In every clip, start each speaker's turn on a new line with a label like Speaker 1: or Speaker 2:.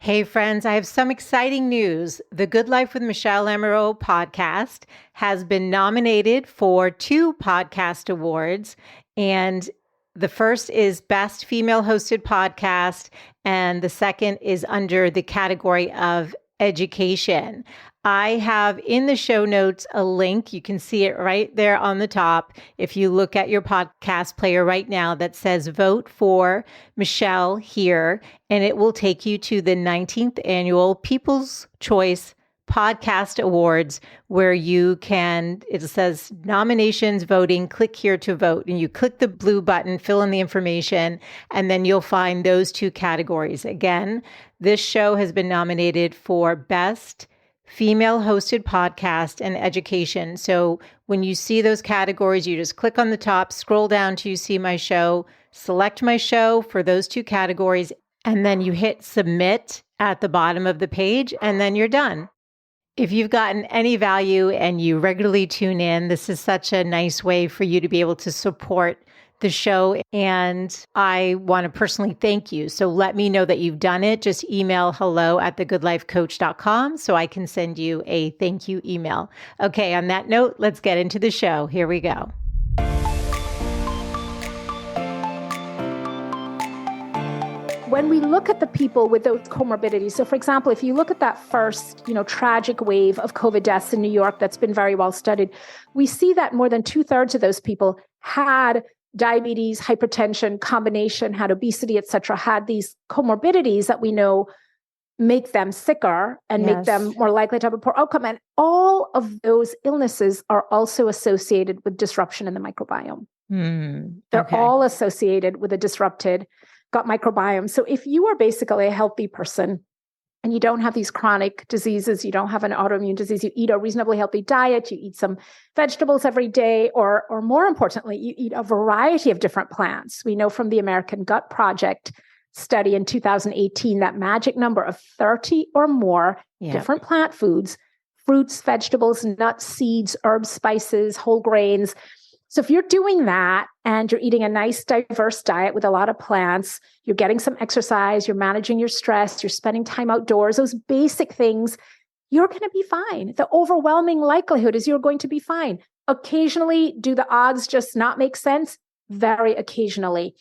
Speaker 1: Hey friends, I have some exciting news. The Good Life with Michele Lamoureux podcast has been nominated for 2 podcast awards, and the first is Best Female Hosted Podcast, and the second is under the category of education. I have in the show notes a link. You can see it right there on the top. If you look at your podcast player right now that says vote for Michele here, and it will take you to the 19th annual People's Choice Podcast Awards, where it says nominations, voting, click here to vote. And you click the blue button, fill in the information, and then you'll find those 2 categories. Again, this show has been nominated for Best Female Hosted Podcast and Education. So when you see those categories, you just click on the top, scroll down till you see my show, select my show for those 2 categories, and then you hit submit at the bottom of the page, and then you're done. If you've gotten any value and you regularly tune in, this is such a nice way for you to be able to support the show. And I want to personally thank you. So let me know that you've done it. Just email hello@thegoodlifecoach.com so I can send you a thank you email. Okay, on that note, let's get into the show. Here we go.
Speaker 2: When we look at the people with those comorbidities, so for example, if you look at that first, tragic wave of COVID deaths in New York that's been very well studied, we see that more than 2/3 of those people had diabetes, hypertension, combination, had obesity, et cetera, had these comorbidities that we know make them sicker and make them more likely to have a poor outcome. And all of those illnesses are also associated with disruption in the microbiome. They're all associated with a disrupted gut microbiome. So if you are basically a healthy person and you don't have these chronic diseases, you don't have an autoimmune disease, you eat a reasonably healthy diet, you eat some vegetables every day, or more importantly, you eat a variety of different plants. We know from the American Gut Project study in 2018, that magic number of 30 or more different plant foods, fruits, vegetables, nuts, seeds, herbs, spices, whole grains. So if you're doing that and you're eating a nice, diverse diet with a lot of plants, you're getting some exercise, you're managing your stress, you're spending time outdoors, those basic things, you're going to be fine. The overwhelming likelihood is you're going to be fine. Occasionally, do the odds just not make sense? Very occasionally.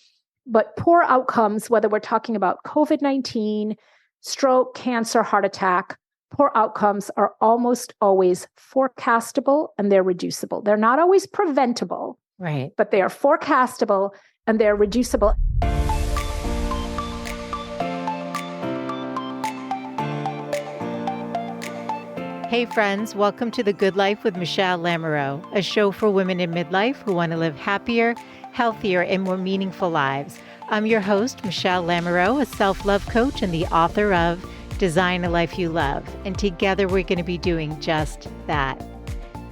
Speaker 2: But poor outcomes, whether we're talking about COVID-19, stroke, cancer, heart attack, poor outcomes are almost always forecastable and they're reducible. They're not always preventable,
Speaker 1: right?
Speaker 2: But they are forecastable and they're reducible.
Speaker 1: Hey friends, welcome to The Good Life with Michele Lamoureux, a show for women in midlife who want to live happier, healthier, and more meaningful lives. I'm your host, Michele Lamoureux, a self-love coach and the author of Design a Life You Love, and together we're going to be doing just that.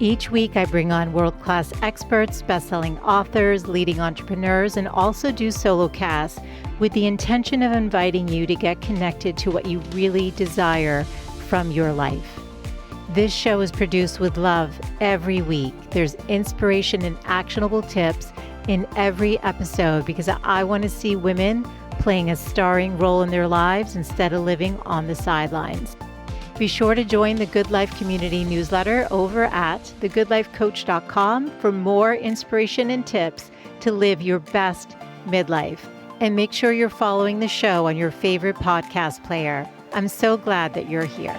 Speaker 1: Each week I bring on world-class experts, best-selling authors, leading entrepreneurs, and also do solo casts with the intention of inviting you to get connected to what you really desire from your life. This show is produced with love every week. There's inspiration and actionable tips in every episode because I want to see women playing a starring role in their lives instead of living on the sidelines. Be sure to join the Good Life community newsletter over at thegoodlifecoach.com for more inspiration and tips to live your best midlife. And make sure you're following the show on your favorite podcast player. I'm so glad that you're here.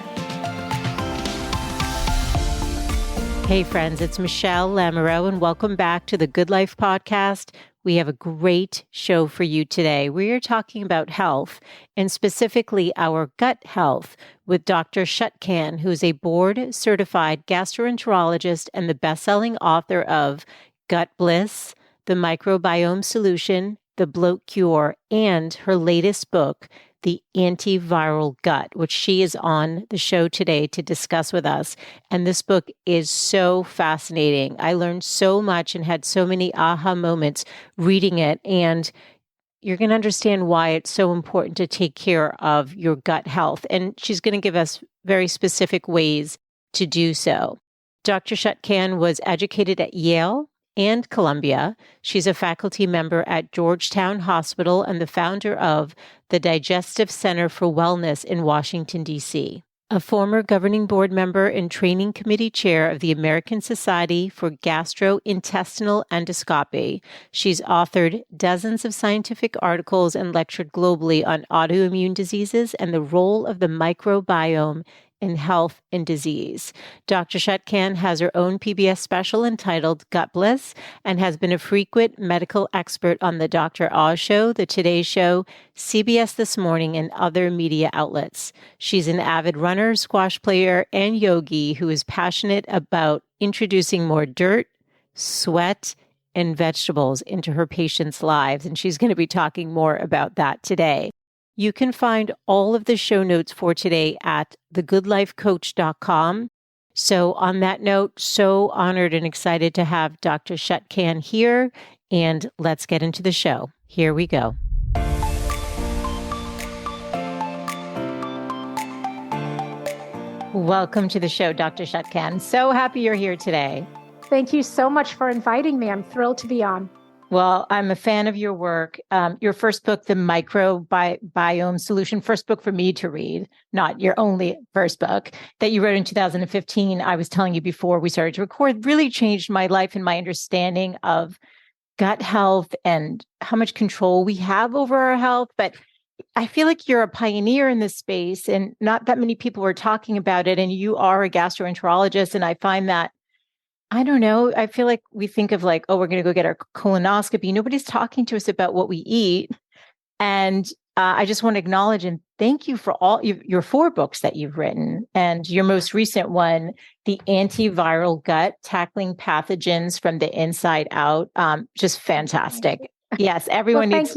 Speaker 1: Hey friends, it's Michele Lamoureux and welcome back to the Good Life podcast. We have a great show for you today. We are talking about health and specifically our gut health with Dr. Chutkan, who's a board-certified gastroenterologist and the best-selling author of Gut Bliss, The Microbiome Solution, The Bloat Cure, and her latest book, The Antiviral Gut, which she is on the show today to discuss with us. And this book is so fascinating. I learned so much and had so many aha moments reading it. And you're going to understand why it's so important to take care of your gut health. And she's going to give us very specific ways to do so. Dr. Chutkan was educated at Yale and Columbia. She's a faculty member at Georgetown Hospital and the founder of the Digestive Center for Wellness in Washington, D.C. A former governing board member and training committee chair of the American Society for Gastrointestinal Endoscopy, she's authored dozens of scientific articles and lectured globally on autoimmune diseases and the role of the microbiome in health and disease. Dr. Chutkan has her own PBS special entitled Gut Bliss and has been a frequent medical expert on the Dr. Oz Show, The Today Show, CBS This Morning, and other media outlets. She's an avid runner, squash player, and yogi who is passionate about introducing more dirt, sweat, and vegetables into her patients' lives. And she's going to be talking more about that today. You can find all of the show notes for today at thegoodlifecoach.com. So on that note, so honored and excited to have Dr. Chutkan here, and let's get into the show. Here we go. Welcome to the show, Dr. Chutkan. So happy you're here today.
Speaker 2: Thank you so much for inviting me. I'm thrilled to be on.
Speaker 1: Well, I'm a fan of your work. Your first book, The Microbiome Solution, first book for me to read, not your only first book that you wrote in 2015. I was telling you before we started to record, really changed my life and my understanding of gut health and how much control we have over our health. But I feel like you're a pioneer in this space and not that many people were talking about it. And you are a gastroenterologist. And I find that, I don't know, I feel like we think of like, oh, we're going to go get our colonoscopy. Nobody's talking to us about what we eat. And I just want to acknowledge and thank you for all your 4 books that you've written. And your most recent one, The Antiviral Gut, Tackling Pathogens from the Inside Out. Just fantastic. Yes, everyone needs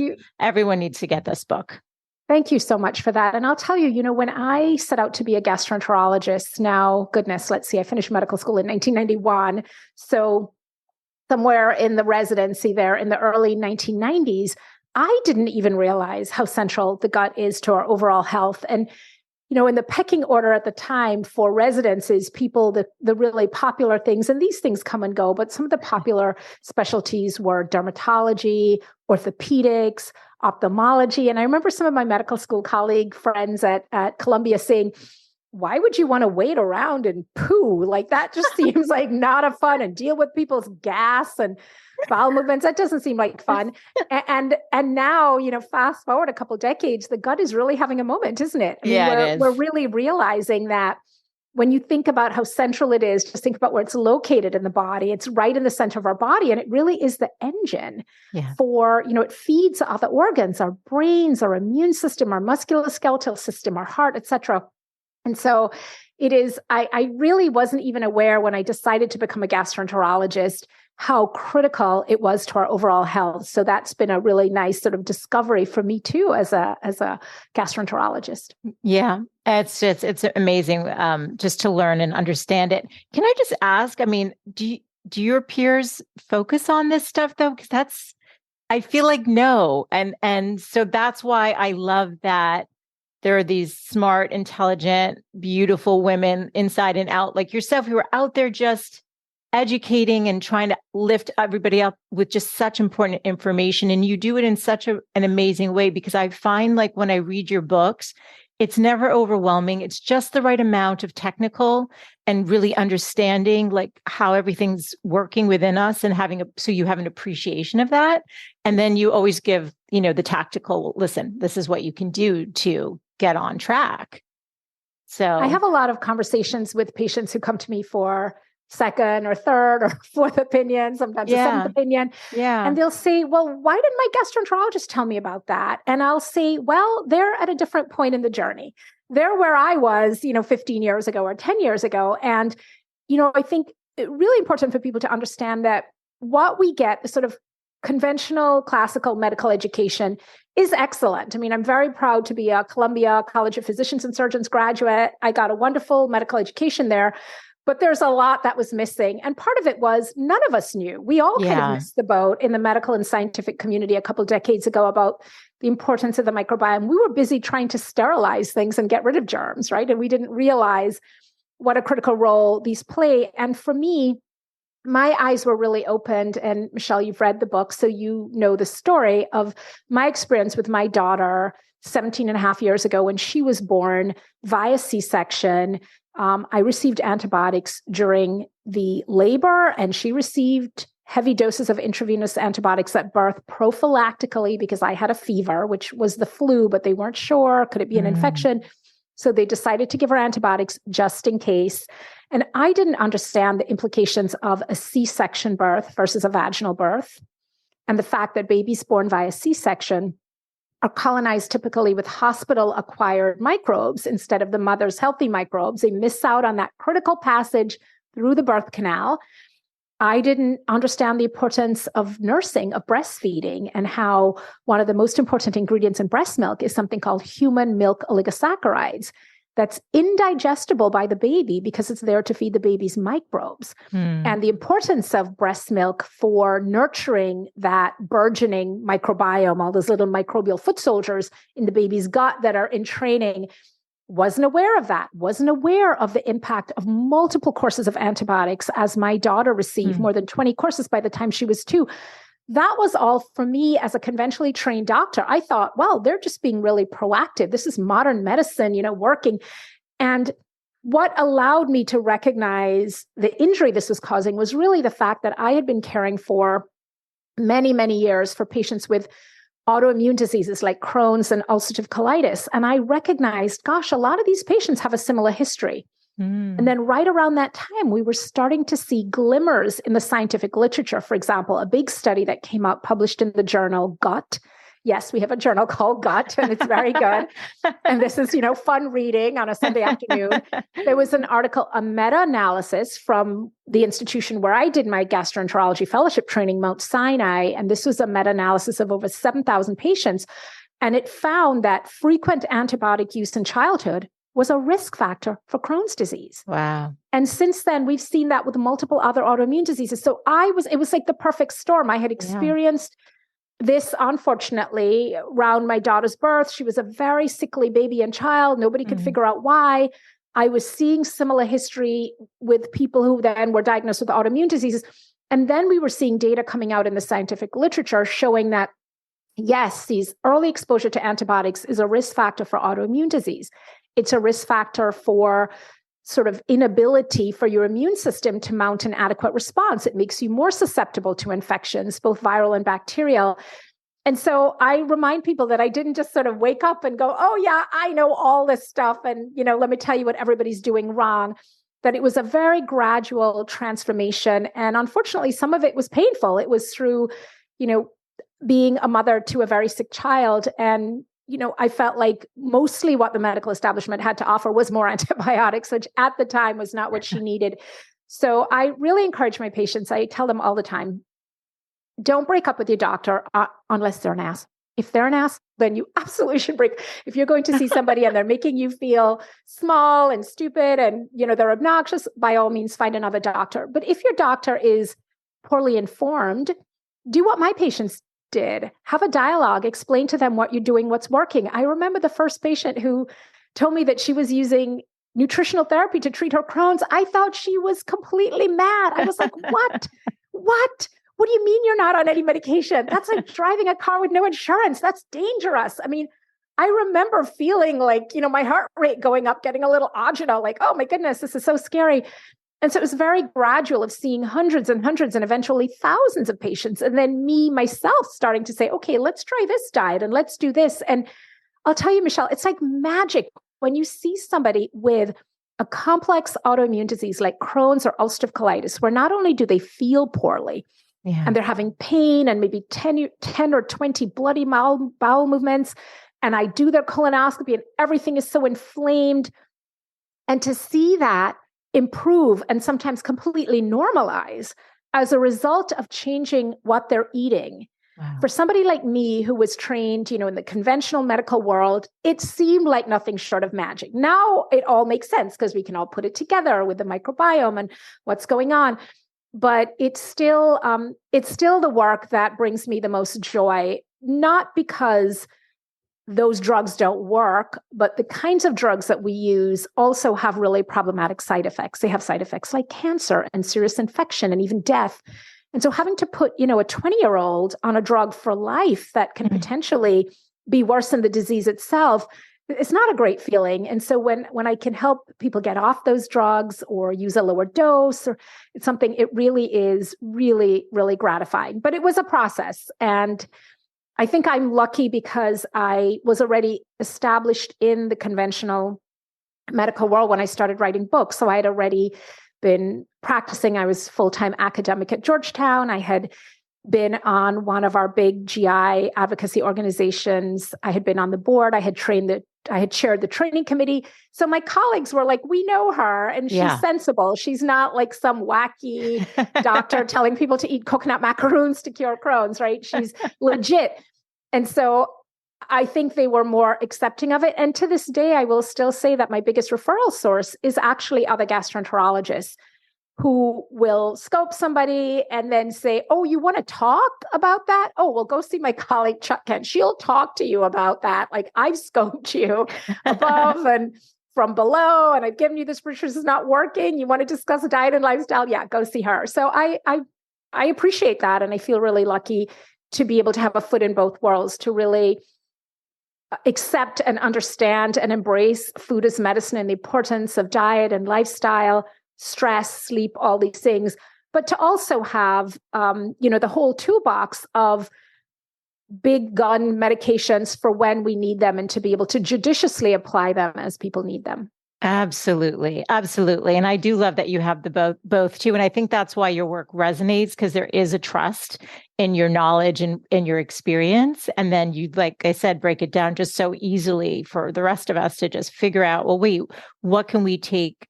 Speaker 1: to get this book.
Speaker 2: Thank you so much for that. And I'll tell you, when I set out to be a gastroenterologist, now, goodness, let's see, I finished medical school in 1991. So somewhere in the residency there in the early 1990s, I didn't even realize how central the gut is to our overall health. And, in the pecking order at the time for residencies, the really popular things, and these things come and go, but some of the popular specialties were dermatology, orthopedics, ophthalmology. And I remember some of my medical school colleague friends at Columbia saying, why would you want to wait around and poo? Like that just seems like not a fun, and deal with people's gas and bowel movements. That doesn't seem like fun. And now, fast forward a couple decades, the gut is really having a moment, isn't it? I mean, we're really realizing that when you think about how central it is, just think about where it's located in the body. It's right in the center of our body. And it really is the engine for, it feeds all the organs, our brains, our immune system, our musculoskeletal system, our heart, et cetera. And so it is, I really wasn't even aware when I decided to become a gastroenterologist how critical it was to our overall health. So that's been a really nice sort of discovery for me too, as a gastroenterologist.
Speaker 1: Yeah, it's amazing just to learn and understand it. Can I just ask, I mean, do your peers focus on this stuff though? Because I feel like no. And so that's why I love that there are these smart, intelligent, beautiful women inside and out like yourself who are out there just educating and trying to lift everybody up with just such important information. And you do it in such an amazing way, because I find like when I read your books, it's never overwhelming. It's just the right amount of technical and really understanding like how everything's working within us and so you have an appreciation of that. And then you always give, the tactical, listen, this is what you can do to get on track. So
Speaker 2: I have a lot of conversations with patients who come to me for second or third or fourth opinion, sometimes a seventh opinion.
Speaker 1: Yeah.
Speaker 2: And they'll say, well, why didn't my gastroenterologist tell me about that? And I'll say, well, they're at a different point in the journey. They're where I was, 15 years ago or 10 years ago. And, I think it's really important for people to understand that what we get, the sort of conventional classical medical education, is excellent. I mean, I'm very proud to be a Columbia College of Physicians and Surgeons graduate. I got a wonderful medical education there. But there's a lot that was missing. And part of it was none of us knew. We all kind of missed the boat in the medical and scientific community a couple of decades ago about the importance of the microbiome. We were busy trying to sterilize things and get rid of germs, right? And we didn't realize what a critical role these play. And for me, my eyes were really opened. And Michele, you've read the book, so you know the story of my experience with my daughter 17 and a half years ago when she was born via C-section. I received antibiotics during the labor, and she received heavy doses of intravenous antibiotics at birth prophylactically because I had a fever, which was the flu, but they weren't sure. Could it be an infection? So they decided to give her antibiotics just in case. And I didn't understand the implications of a C-section birth versus a vaginal birth, and the fact that babies born via C-section are colonized typically with hospital-acquired microbes instead of the mother's healthy microbes. They miss out on that critical passage through the birth canal. I didn't understand the importance of nursing, of breastfeeding, and how one of the most important ingredients in breast milk is something called human milk oligosaccharides that's indigestible by the baby because it's there to feed the baby's microbes. And the importance of breast milk for nurturing that burgeoning microbiome, all those little microbial foot soldiers in the baby's gut that are in training. Wasn't aware of that, wasn't aware of the impact of multiple courses of antibiotics as my daughter received more than 20 courses by the time she was 2. That was all for me as a conventionally trained doctor. I thought, well, they're just being really proactive. This is modern medicine, working. And what allowed me to recognize the injury this was causing was really the fact that I had been caring for many, many years for patients with autoimmune diseases like Crohn's and ulcerative colitis. And I recognized, gosh, a lot of these patients have a similar history. And then right around that time, we were starting to see glimmers in the scientific literature. For example, a big study that came out published in the journal Gut. Yes, we have a journal called Gut, and it's very good. And this is, fun reading on a Sunday afternoon. There was an article, a meta-analysis from the institution where I did my gastroenterology fellowship training, Mount Sinai. And this was a meta-analysis of over 7,000 patients. And it found that frequent antibiotic use in childhood was a risk factor for Crohn's disease.
Speaker 1: Wow.
Speaker 2: And since then, we've seen that with multiple other autoimmune diseases. So it was like the perfect storm. I had experienced this, unfortunately, around my daughter's birth. She was a very sickly baby and child. Nobody could figure out why. I was seeing similar history with people who then were diagnosed with autoimmune diseases. And then we were seeing data coming out in the scientific literature showing that, yes, these early exposure to antibiotics is a risk factor for autoimmune disease. It's a risk factor for sort of inability for your immune system to mount an adequate response. It makes you more susceptible to infections, both viral and bacterial. And so I remind people that I didn't just sort of wake up and go, oh yeah, I know all this stuff. And, let me tell you what everybody's doing wrong. That it was a very gradual transformation. And unfortunately, some of it was painful. It was through, being a mother to a very sick child. And I felt like mostly what the medical establishment had to offer was more antibiotics, which at the time was not what she needed. So I really encourage my patients. I tell them all the time, don't break up with your doctor unless they're an ass. If they're an ass, then you absolutely should break. If you're going to see somebody and they're making you feel small and stupid and, they're obnoxious, by all means, find another doctor. But if your doctor is poorly informed, do what my patients did. Have a dialogue, explain to them what you're doing, what's working. I remember the first patient who told me that she was using nutritional therapy to treat her Crohn's. I thought she was completely mad. I was like, what? What do you mean you're not on any medication? That's like driving a car with no insurance. That's dangerous. I mean, I remember feeling like, my heart rate going up, getting a little agita, like, oh my goodness, this is so scary. And so it was very gradual of seeing hundreds and hundreds and eventually thousands of patients. And then me, myself, starting to say, okay, let's try this diet and let's do this. And I'll tell you, Michele, it's like magic when you see somebody with a complex autoimmune disease like Crohn's or ulcerative colitis, where not only do they feel poorly, and they're having pain and maybe 10 or 20 bloody bowel movements, and I do their colonoscopy and everything is so inflamed. And to see that improve and sometimes completely normalize as a result of changing what they're eating. Wow. For somebody like me who was trained, in the conventional medical world, it seemed like nothing short of magic. Now it all makes sense because we can all put it together with the microbiome and what's going on. But it's still the work that brings me the most joy, not because those drugs don't work, but the kinds of drugs that we use also have really problematic side effects. They have side effects like cancer and serious infection and even death. And so having to put, a 20-year-old on a drug for life that can potentially be worse than the disease itself, it's not a great feeling. And so when I can help people get off those drugs or use a lower dose, or it's something, it really is really, really gratifying. But it was a process. And I think I'm lucky because I was already established in the conventional medical world when I started writing books. So I had already been practicing. I was full-time academic at Georgetown. I had been on one of our big GI advocacy organizations. I had been on the board. I had chaired the training committee. So my colleagues were like, we know her and she's sensible. She's not like some wacky doctor telling people to eat coconut macaroons to cure Crohn's, right? She's legit. And so I think they were more accepting of it. And to this day, I will still say that my biggest referral source is actually other gastroenterologists who will scope somebody and then say, oh, you want to talk about that? Oh, well, go see my colleague Chutkan. She'll talk to you about that. Like, I've scoped you above and from below, and I've given you this prescription. This is not working. You want to discuss diet and lifestyle? Yeah, go see her. So I appreciate that. And I feel really lucky to be able to have a foot in both worlds, to really accept and understand and embrace food as medicine and the importance of diet and lifestyle, stress, sleep, all these things, but to also have, the whole toolbox of big gun medications for when we need them and to be able to judiciously apply them as people need them.
Speaker 1: Absolutely. Absolutely. And I do love that you have the both too. And I think that's why your work resonates, because there is a trust in your knowledge and in your experience. And then you, like I said, break it down just so easily for the rest of us to just figure out, well, wait, what can we take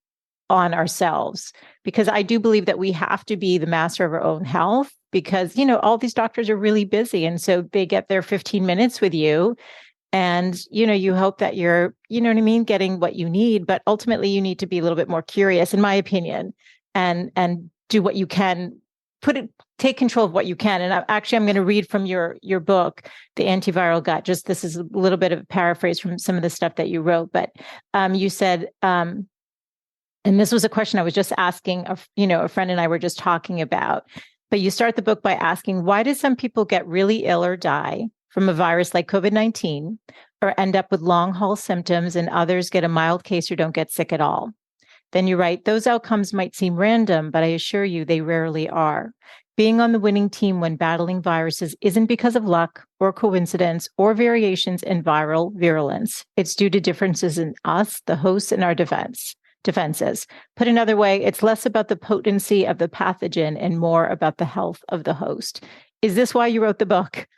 Speaker 1: on ourselves? Because I do believe that we have to be the master of our own health, because, all these doctors are really busy. And so they get their 15 minutes with you. And, you hope that you're, getting what you need, but ultimately you need to be a little bit more curious, in my opinion, and do what you can, take control of what you can. And I'm going to read from your book, The Antiviral Gut. Just, this is a little bit of a paraphrase from some of the stuff that you wrote, but you said, and this was a question I was just asking, a friend and I were just talking about, but you start the book by asking, why do some people get really ill or die from a virus like COVID-19, or end up with long haul symptoms, and others get a mild case or don't get sick at all? Then you write, those outcomes might seem random, but I assure you they rarely are. Being on the winning team when battling viruses isn't because of luck or coincidence or variations in viral virulence. It's due to differences in us, the hosts, and our defenses. Put another way, it's less about the potency of the pathogen and more about the health of the host. Is this why you wrote the book?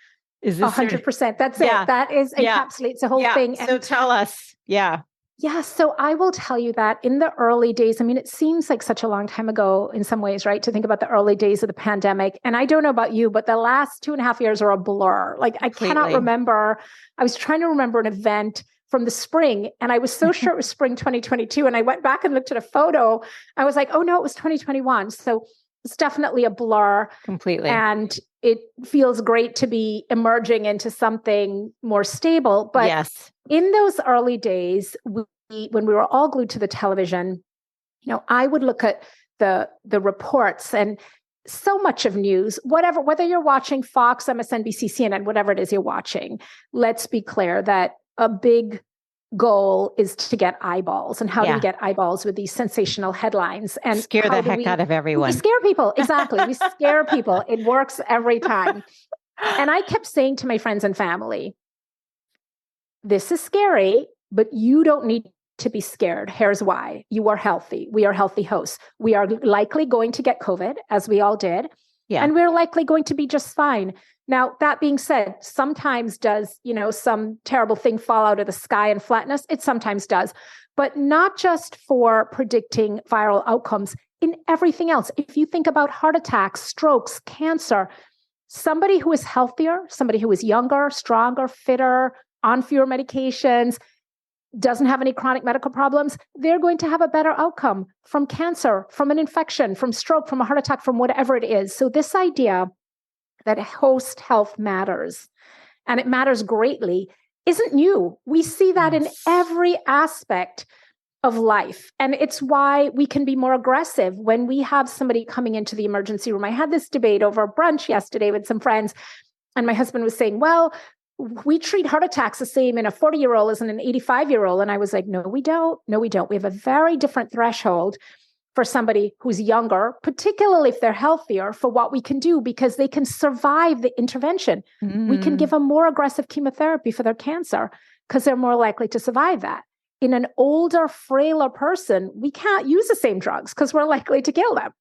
Speaker 1: Is this
Speaker 2: 100%? That's it. That is encapsulates the whole thing.
Speaker 1: So tell us. Yeah.
Speaker 2: So I will tell you that in the early days, I mean, it seems like such a long time ago in some ways, right? To think about the early days of the pandemic. And I don't know about you, but the last 2.5 years are a blur. Like, I cannot remember. I was trying to remember an event from the spring, and I was so sure it was spring 2022. And I went back and looked at a photo. I was like, oh no, it was 2021. So it's definitely a blur.
Speaker 1: Completely.
Speaker 2: And it feels great to be emerging into something more stable. But in those early days, when we were all glued to the television, I would look at the reports, and so much of news, whether you're watching Fox, MSNBC, CNN, whatever it is you're watching, let's be clear that a big goal is to get eyeballs. And how do we get eyeballs? With these sensational headlines and
Speaker 1: scare the heck out of everyone.
Speaker 2: We scare people. Exactly. We scare people. It works every time. And I kept saying to my friends and family, this is scary, but you don't need to be scared. Here's why. You are healthy. We are healthy hosts. We are likely going to get COVID, as we all did. Yeah. And we're likely going to be just fine. Now, that being said, sometimes does, some terrible thing fall out of the sky and flatten us? It sometimes does, but not just for predicting viral outcomes, in everything else. If you think about heart attacks, strokes, cancer, somebody who is healthier, somebody who is younger, stronger, fitter, on fewer medications, doesn't have any chronic medical problems, they're going to have a better outcome from cancer, from an infection, from stroke, from a heart attack, from whatever it is. So this idea that host health matters, and it matters greatly, isn't new. We see that in
Speaker 1: Yes.
Speaker 2: every aspect of life. And it's why we can be more aggressive when we have somebody coming into the emergency room. I had this debate over brunch yesterday with some friends, and my husband was saying, well, we treat heart attacks the same in a 40-year-old as in an 85-year-old. And I was like, no, we don't. No, we don't. We have a very different threshold for somebody who's younger, particularly if they're healthier, for what we can do, because they can survive the intervention. We can give them more aggressive chemotherapy for their cancer because they're more likely to survive that. In an older, frailer person, we can't use the same drugs because we're likely to kill them.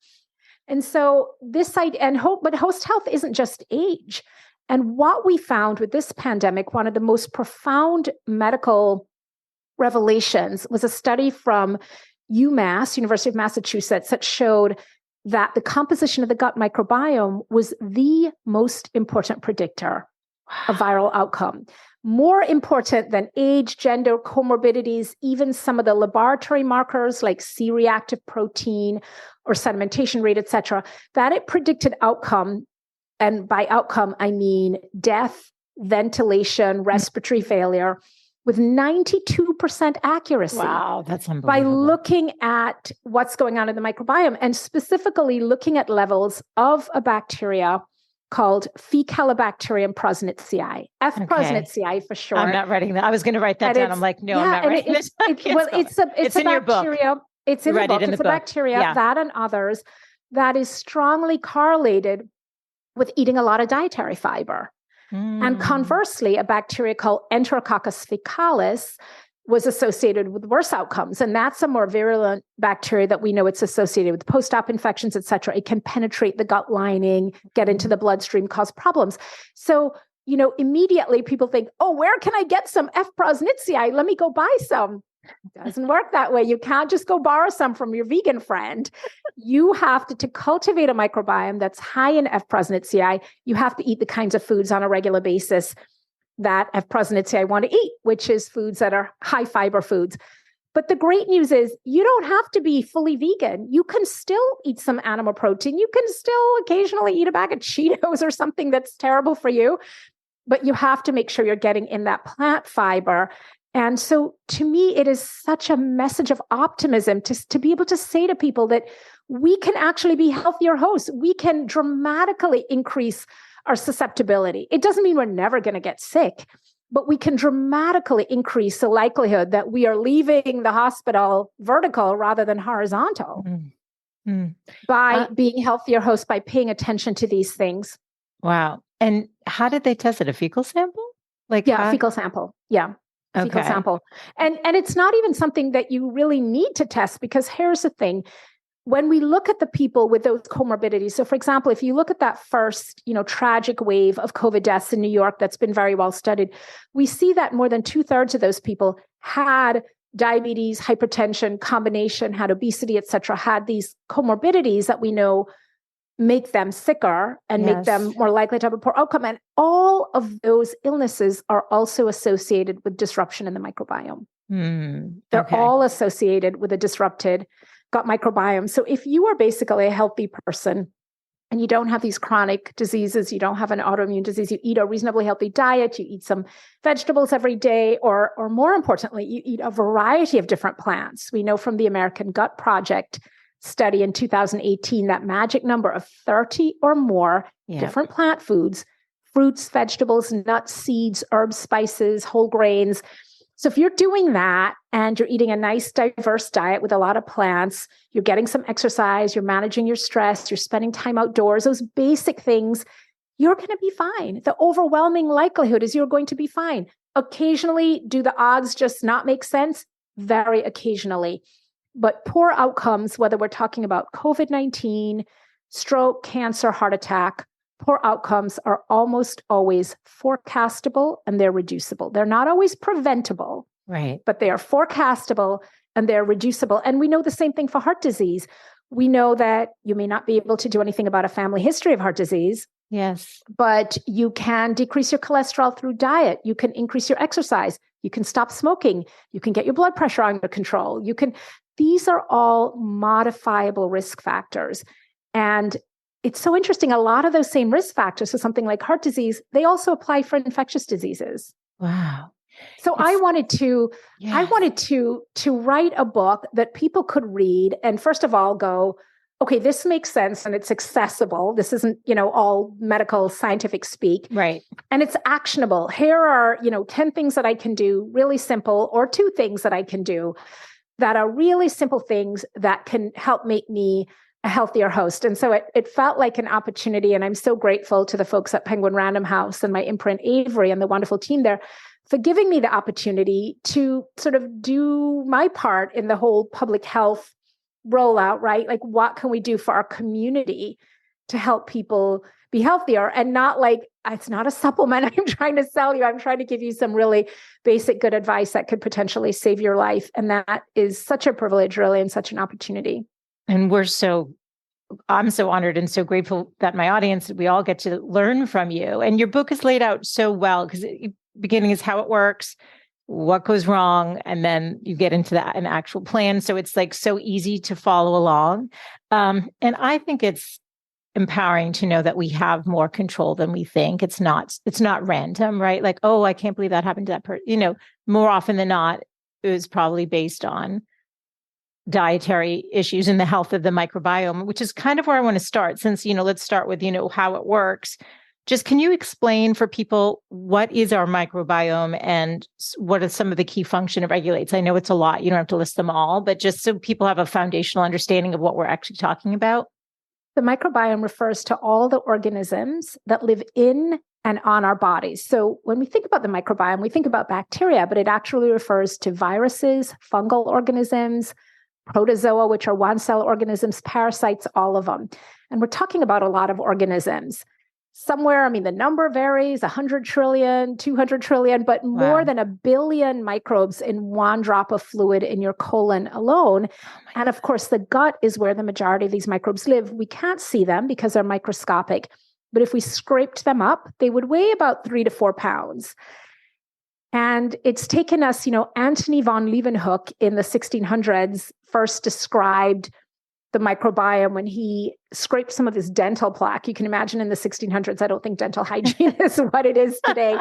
Speaker 2: And so this idea, but host health isn't just age. And what we found with this pandemic, one of the most profound medical revelations was a study from UMass, University of Massachusetts, that showed that the composition of the gut microbiome was the most important predictor of viral outcome. More important than age, gender, comorbidities, even some of the laboratory markers like C-reactive protein or sedimentation rate, et cetera, that it predicted outcome. And by outcome, I mean death, ventilation, respiratory failure, with 92% accuracy.
Speaker 1: Wow, that's unbelievable.
Speaker 2: By looking at what's going on in the microbiome, and specifically looking at levels of a bacteria called Faecalibacterium prosnitzii, prosnitzii for short.
Speaker 1: I'm not writing that. I was going to write that down. I'm like, no, I'm not writing this.
Speaker 2: Well, it's a
Speaker 1: in your book.
Speaker 2: bacteria. It's in the book. It's a bacteria, that and others, that is strongly correlated with eating a lot of dietary fiber. And conversely, a bacteria called Enterococcus faecalis was associated with worse outcomes. And that's a more virulent bacteria that we know it's associated with post-op infections, et cetera. It can penetrate the gut lining, get into the bloodstream, cause problems. So, immediately people think, oh, where can I get some F. prosnitzii? Let me go buy some. It doesn't work that way. You can't just go borrow some from your vegan friend. You have to cultivate a microbiome that's high in F. prosnitzii. You have to eat the kinds of foods on a regular basis that F. prosnitzii want to eat, which is foods that are high fiber foods. But the great news is you don't have to be fully vegan. You can still eat some animal protein. You can still occasionally eat a bag of Cheetos or something that's terrible for you. But you have to make sure you're getting in that plant fiber. And so to me, it is such a message of optimism to be able to say to people that we can actually be healthier hosts. We can dramatically increase our susceptibility. It doesn't mean we're never going to get sick, but we can dramatically increase the likelihood that we are leaving the hospital vertical rather than horizontal by being healthier hosts, by paying attention to these things.
Speaker 1: Wow. And how did they test it? A fecal sample?
Speaker 2: Fecal sample. Yeah. Fecal sample. And it's not even something that you really need to test, because here's the thing. When we look at the people with those comorbidities, so for example, if you look at that first, tragic wave of COVID deaths in New York that's been very well studied, we see that more than 2/3 of those people had diabetes, hypertension, combination, had obesity, et cetera, had these comorbidities that we know make them sicker and make them more likely to have a poor outcome. And all of those illnesses are also associated with disruption in the microbiome. They're all associated with a disrupted gut microbiome. So if you are basically a healthy person and you don't have these chronic diseases, you don't have an autoimmune disease, you eat a reasonably healthy diet, you eat some vegetables every day, or more importantly, you eat a variety of different plants. We know from the American Gut Project study in 2018, that magic number of 30 or more different plant foods, fruits, vegetables, nuts, seeds, herbs, spices, whole grains. So if you're doing that and you're eating a nice, diverse diet with a lot of plants, you're getting some exercise, you're managing your stress, you're spending time outdoors, those basic things, you're going to be fine. The overwhelming likelihood is you're going to be fine. Occasionally, do the odds just not make sense? Very occasionally. But poor outcomes, whether we're talking about COVID-19, stroke, cancer, heart attack, poor outcomes are almost always forecastable and they're reducible. They're not always preventable,
Speaker 1: right?
Speaker 2: But they are forecastable and they're reducible. And we know the same thing for heart disease. We know that you may not be able to do anything about a family history of heart disease.
Speaker 1: Yes.
Speaker 2: But you can decrease your cholesterol through diet. You can increase your exercise. You can stop smoking. You can get your blood pressure under control. These are all modifiable risk factors. And it's so interesting. A lot of those same risk factors for something like heart disease, they also apply for infectious diseases.
Speaker 1: Wow.
Speaker 2: So I wanted to
Speaker 1: Yes.
Speaker 2: to write a book that people could read and first of all go, okay, this makes sense and it's accessible. This isn't, all medical scientific speak.
Speaker 1: Right.
Speaker 2: And it's actionable. Here are, 10 things that I can do, really simple, or 2 things that I can do that are really simple things that can help make me a healthier host. And so it felt like an opportunity. And I'm so grateful to the folks at Penguin Random House and my imprint Avery and the wonderful team there for giving me the opportunity to sort of do my part in the whole public health rollout, right? Like, what can we do for our community to help people be healthier? And not like, it's not a supplement I'm trying to sell you. I'm trying to give you some really basic good advice that could potentially save your life. And that is such a privilege, really, and such an opportunity.
Speaker 1: And I'm so honored and so grateful that my audience, we all get to learn from you. And your book is laid out so well because beginning is how it works, what goes wrong, and then you get into an actual plan. So it's like so easy to follow along. And I think it's empowering to know that we have more control than we think. It's not random, right? Like, oh, I can't believe that happened to that person. More often than not, it was probably based on dietary issues and the health of the microbiome, which is kind of where I want to start. Since, let's start with, how it works. Just can you explain for people what is our microbiome and what are some of the key function it regulates? I know it's a lot. You don't have to list them all, but just so people have a foundational understanding of what we're actually talking about.
Speaker 2: The microbiome refers to all the organisms that live in and on our bodies. So when we think about the microbiome, we think about bacteria, but it actually refers to viruses, fungal organisms, protozoa, which are one-cell organisms, parasites, all of them. And we're talking about a lot of organisms. Somewhere, the number varies, 100 trillion, 200 trillion, but more than 1 billion microbes in one drop of fluid in your colon alone. And of course, the gut is where the majority of these microbes live. We can't see them because they're microscopic, but if we scraped them up, they would weigh about 3 to 4 pounds. And it's taken us, Antony von Leeuwenhoek in the 1600s first described the microbiome when he scraped some of his dental plaque. You can imagine in the 1600s, I don't think dental hygiene is what it is today.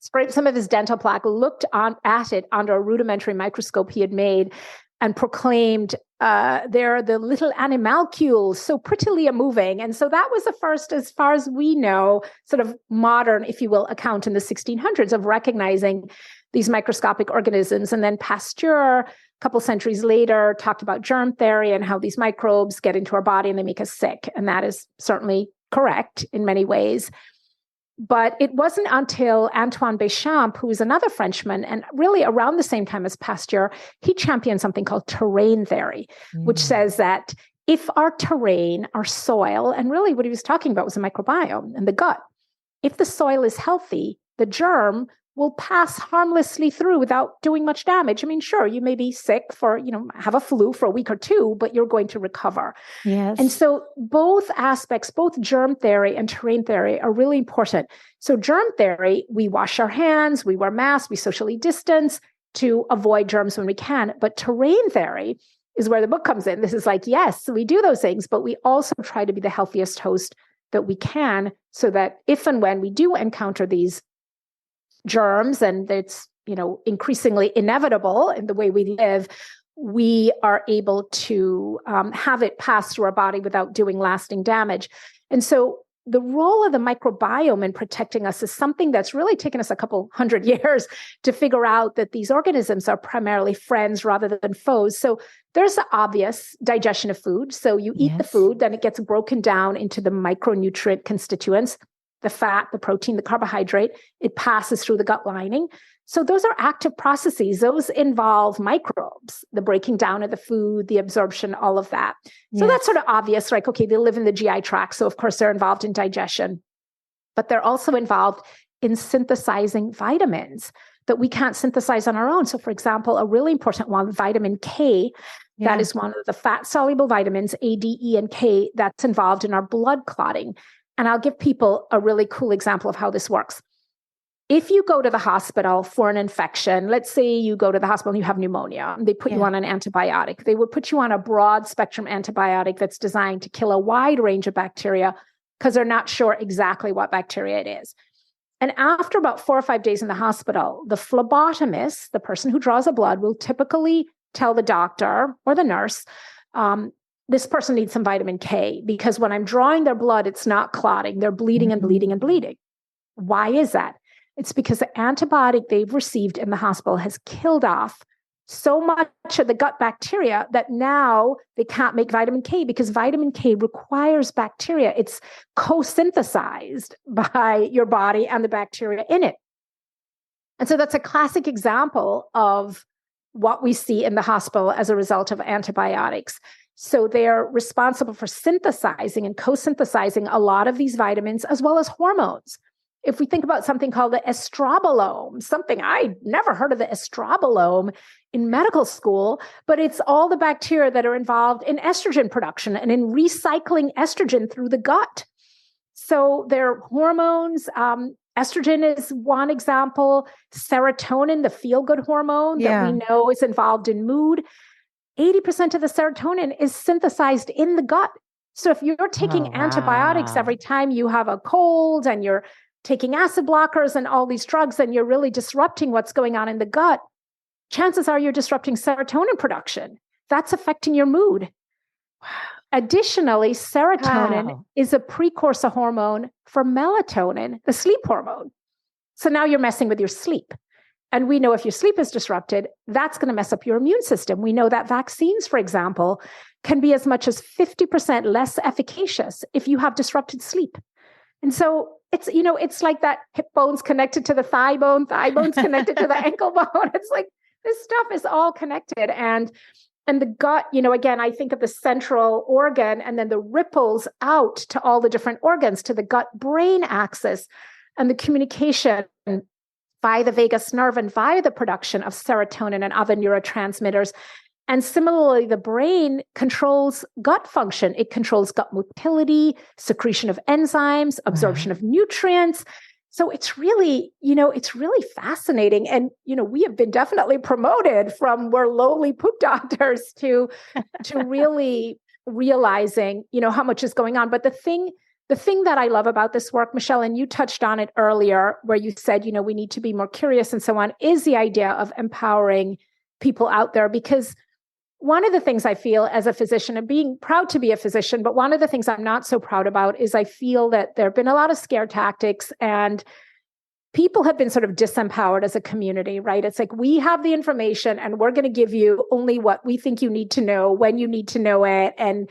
Speaker 2: Scraped some of his dental plaque, looked at it under a rudimentary microscope he had made, and proclaimed, they're the little animalcules, so prettily moving. And so that was the first, as far as we know, sort of modern, if you will, account in the 1600s of recognizing these microscopic organisms. And then Pasteur, a couple centuries later, talked about germ theory and how these microbes get into our body and they make us sick. And that is certainly correct in many ways. But it wasn't until Antoine Béchamp, who was another Frenchman, and really around the same time as Pasteur, he championed something called terrain theory, which says that if our terrain, our soil, and really what he was talking about was the microbiome and the gut, if the soil is healthy, the germ will pass harmlessly through without doing much damage. Sure, you may be sick for, have a flu for a week or 2, but you're going to recover.
Speaker 1: Yes.
Speaker 2: And so both aspects, both germ theory and terrain theory are really important. So germ theory, we wash our hands, we wear masks, we socially distance to avoid germs when we can. But terrain theory is where the book comes in. This is like, yes, we do those things, but we also try to be the healthiest host that we can so that if and when we do encounter these germs, and it's, increasingly inevitable in the way we live, we are able to have it pass through our body without doing lasting damage. And so the role of the microbiome in protecting us is something that's really taken us a couple hundred years to figure out that these organisms are primarily friends rather than foes. So there's the obvious digestion of food. So you eat the food, then it gets broken down into the micronutrient constituents, the fat, the protein, the carbohydrate. It passes through the gut lining. So those are active processes. Those involve microbes, the breaking down of the food, the absorption, all of that. So that's sort of obvious, like, okay, they live in the GI tract. So of course they're involved in digestion, but they're also involved in synthesizing vitamins that we can't synthesize on our own. So for example, a really important one, vitamin K, that is one of the fat soluble vitamins, A, D, E, and K, that's involved in our blood clotting. And I'll give people a really cool example of how this works. If you go to the hospital for an infection, let's say you go to the hospital and you have pneumonia, and they put you on an antibiotic. They would put you on a broad spectrum antibiotic that's designed to kill a wide range of bacteria because they're not sure exactly what bacteria it is. And after about 4 or 5 days in the hospital, the phlebotomist, the person who draws the blood, will typically tell the doctor or the nurse, this person needs some vitamin K, because when I'm drawing their blood, it's not clotting. They're bleeding and bleeding and bleeding. Why is that? It's because the antibiotic they've received in the hospital has killed off so much of the gut bacteria that now they can't make vitamin K, because vitamin K requires bacteria. It's co-synthesized by your body and the bacteria in it. And so that's a classic example of what we see in the hospital as a result of antibiotics. So they're responsible for synthesizing and co-synthesizing a lot of these vitamins as well as hormones. If we think about something called the estrobolome, something I never heard of the estrobolome in medical school, but it's all the bacteria that are involved in estrogen production and in recycling estrogen through the gut. So they're hormones. Estrogen is one example. Serotonin, the feel-good hormone that we know is involved in mood. 80% of the serotonin is synthesized in the gut. So if you're taking antibiotics every time you have a cold and you're taking acid blockers and all these drugs, and you're really disrupting what's going on in the gut, chances are you're disrupting serotonin production. That's affecting your mood. Wow. Additionally, serotonin is a precursor hormone for melatonin, the sleep hormone. So now you're messing with your sleep. And we know if your sleep is disrupted, that's going to mess up your immune system. We know that vaccines, for example, can be as much as 50% less efficacious if you have disrupted sleep. And so it's, it's like that hip bone's connected to the thigh bone's connected to the ankle bone. It's like this stuff is all connected. And the gut, again, I think of the central organ and then the ripples out to all the different organs, to the gut-brain axis, and the communication via the vagus nerve and via the production of serotonin and other neurotransmitters. And similarly, the brain controls gut function. It controls gut motility, secretion of enzymes, absorption of nutrients. So it's really, it's really fascinating. And, we have been definitely promoted from we're lowly poop doctors to really realizing, how much is going on. But the thing that I love about this work, Michele, and you touched on it earlier, where you said, we need to be more curious and so on, is the idea of empowering people out there. Because one of the things I feel as a physician, and being proud to be a physician, but one of the things I'm not so proud about is I feel that there have been a lot of scare tactics and people have been sort of disempowered as a community, right? It's like, we have the information and we're going to give you only what we think you need to know when you need to know it. And,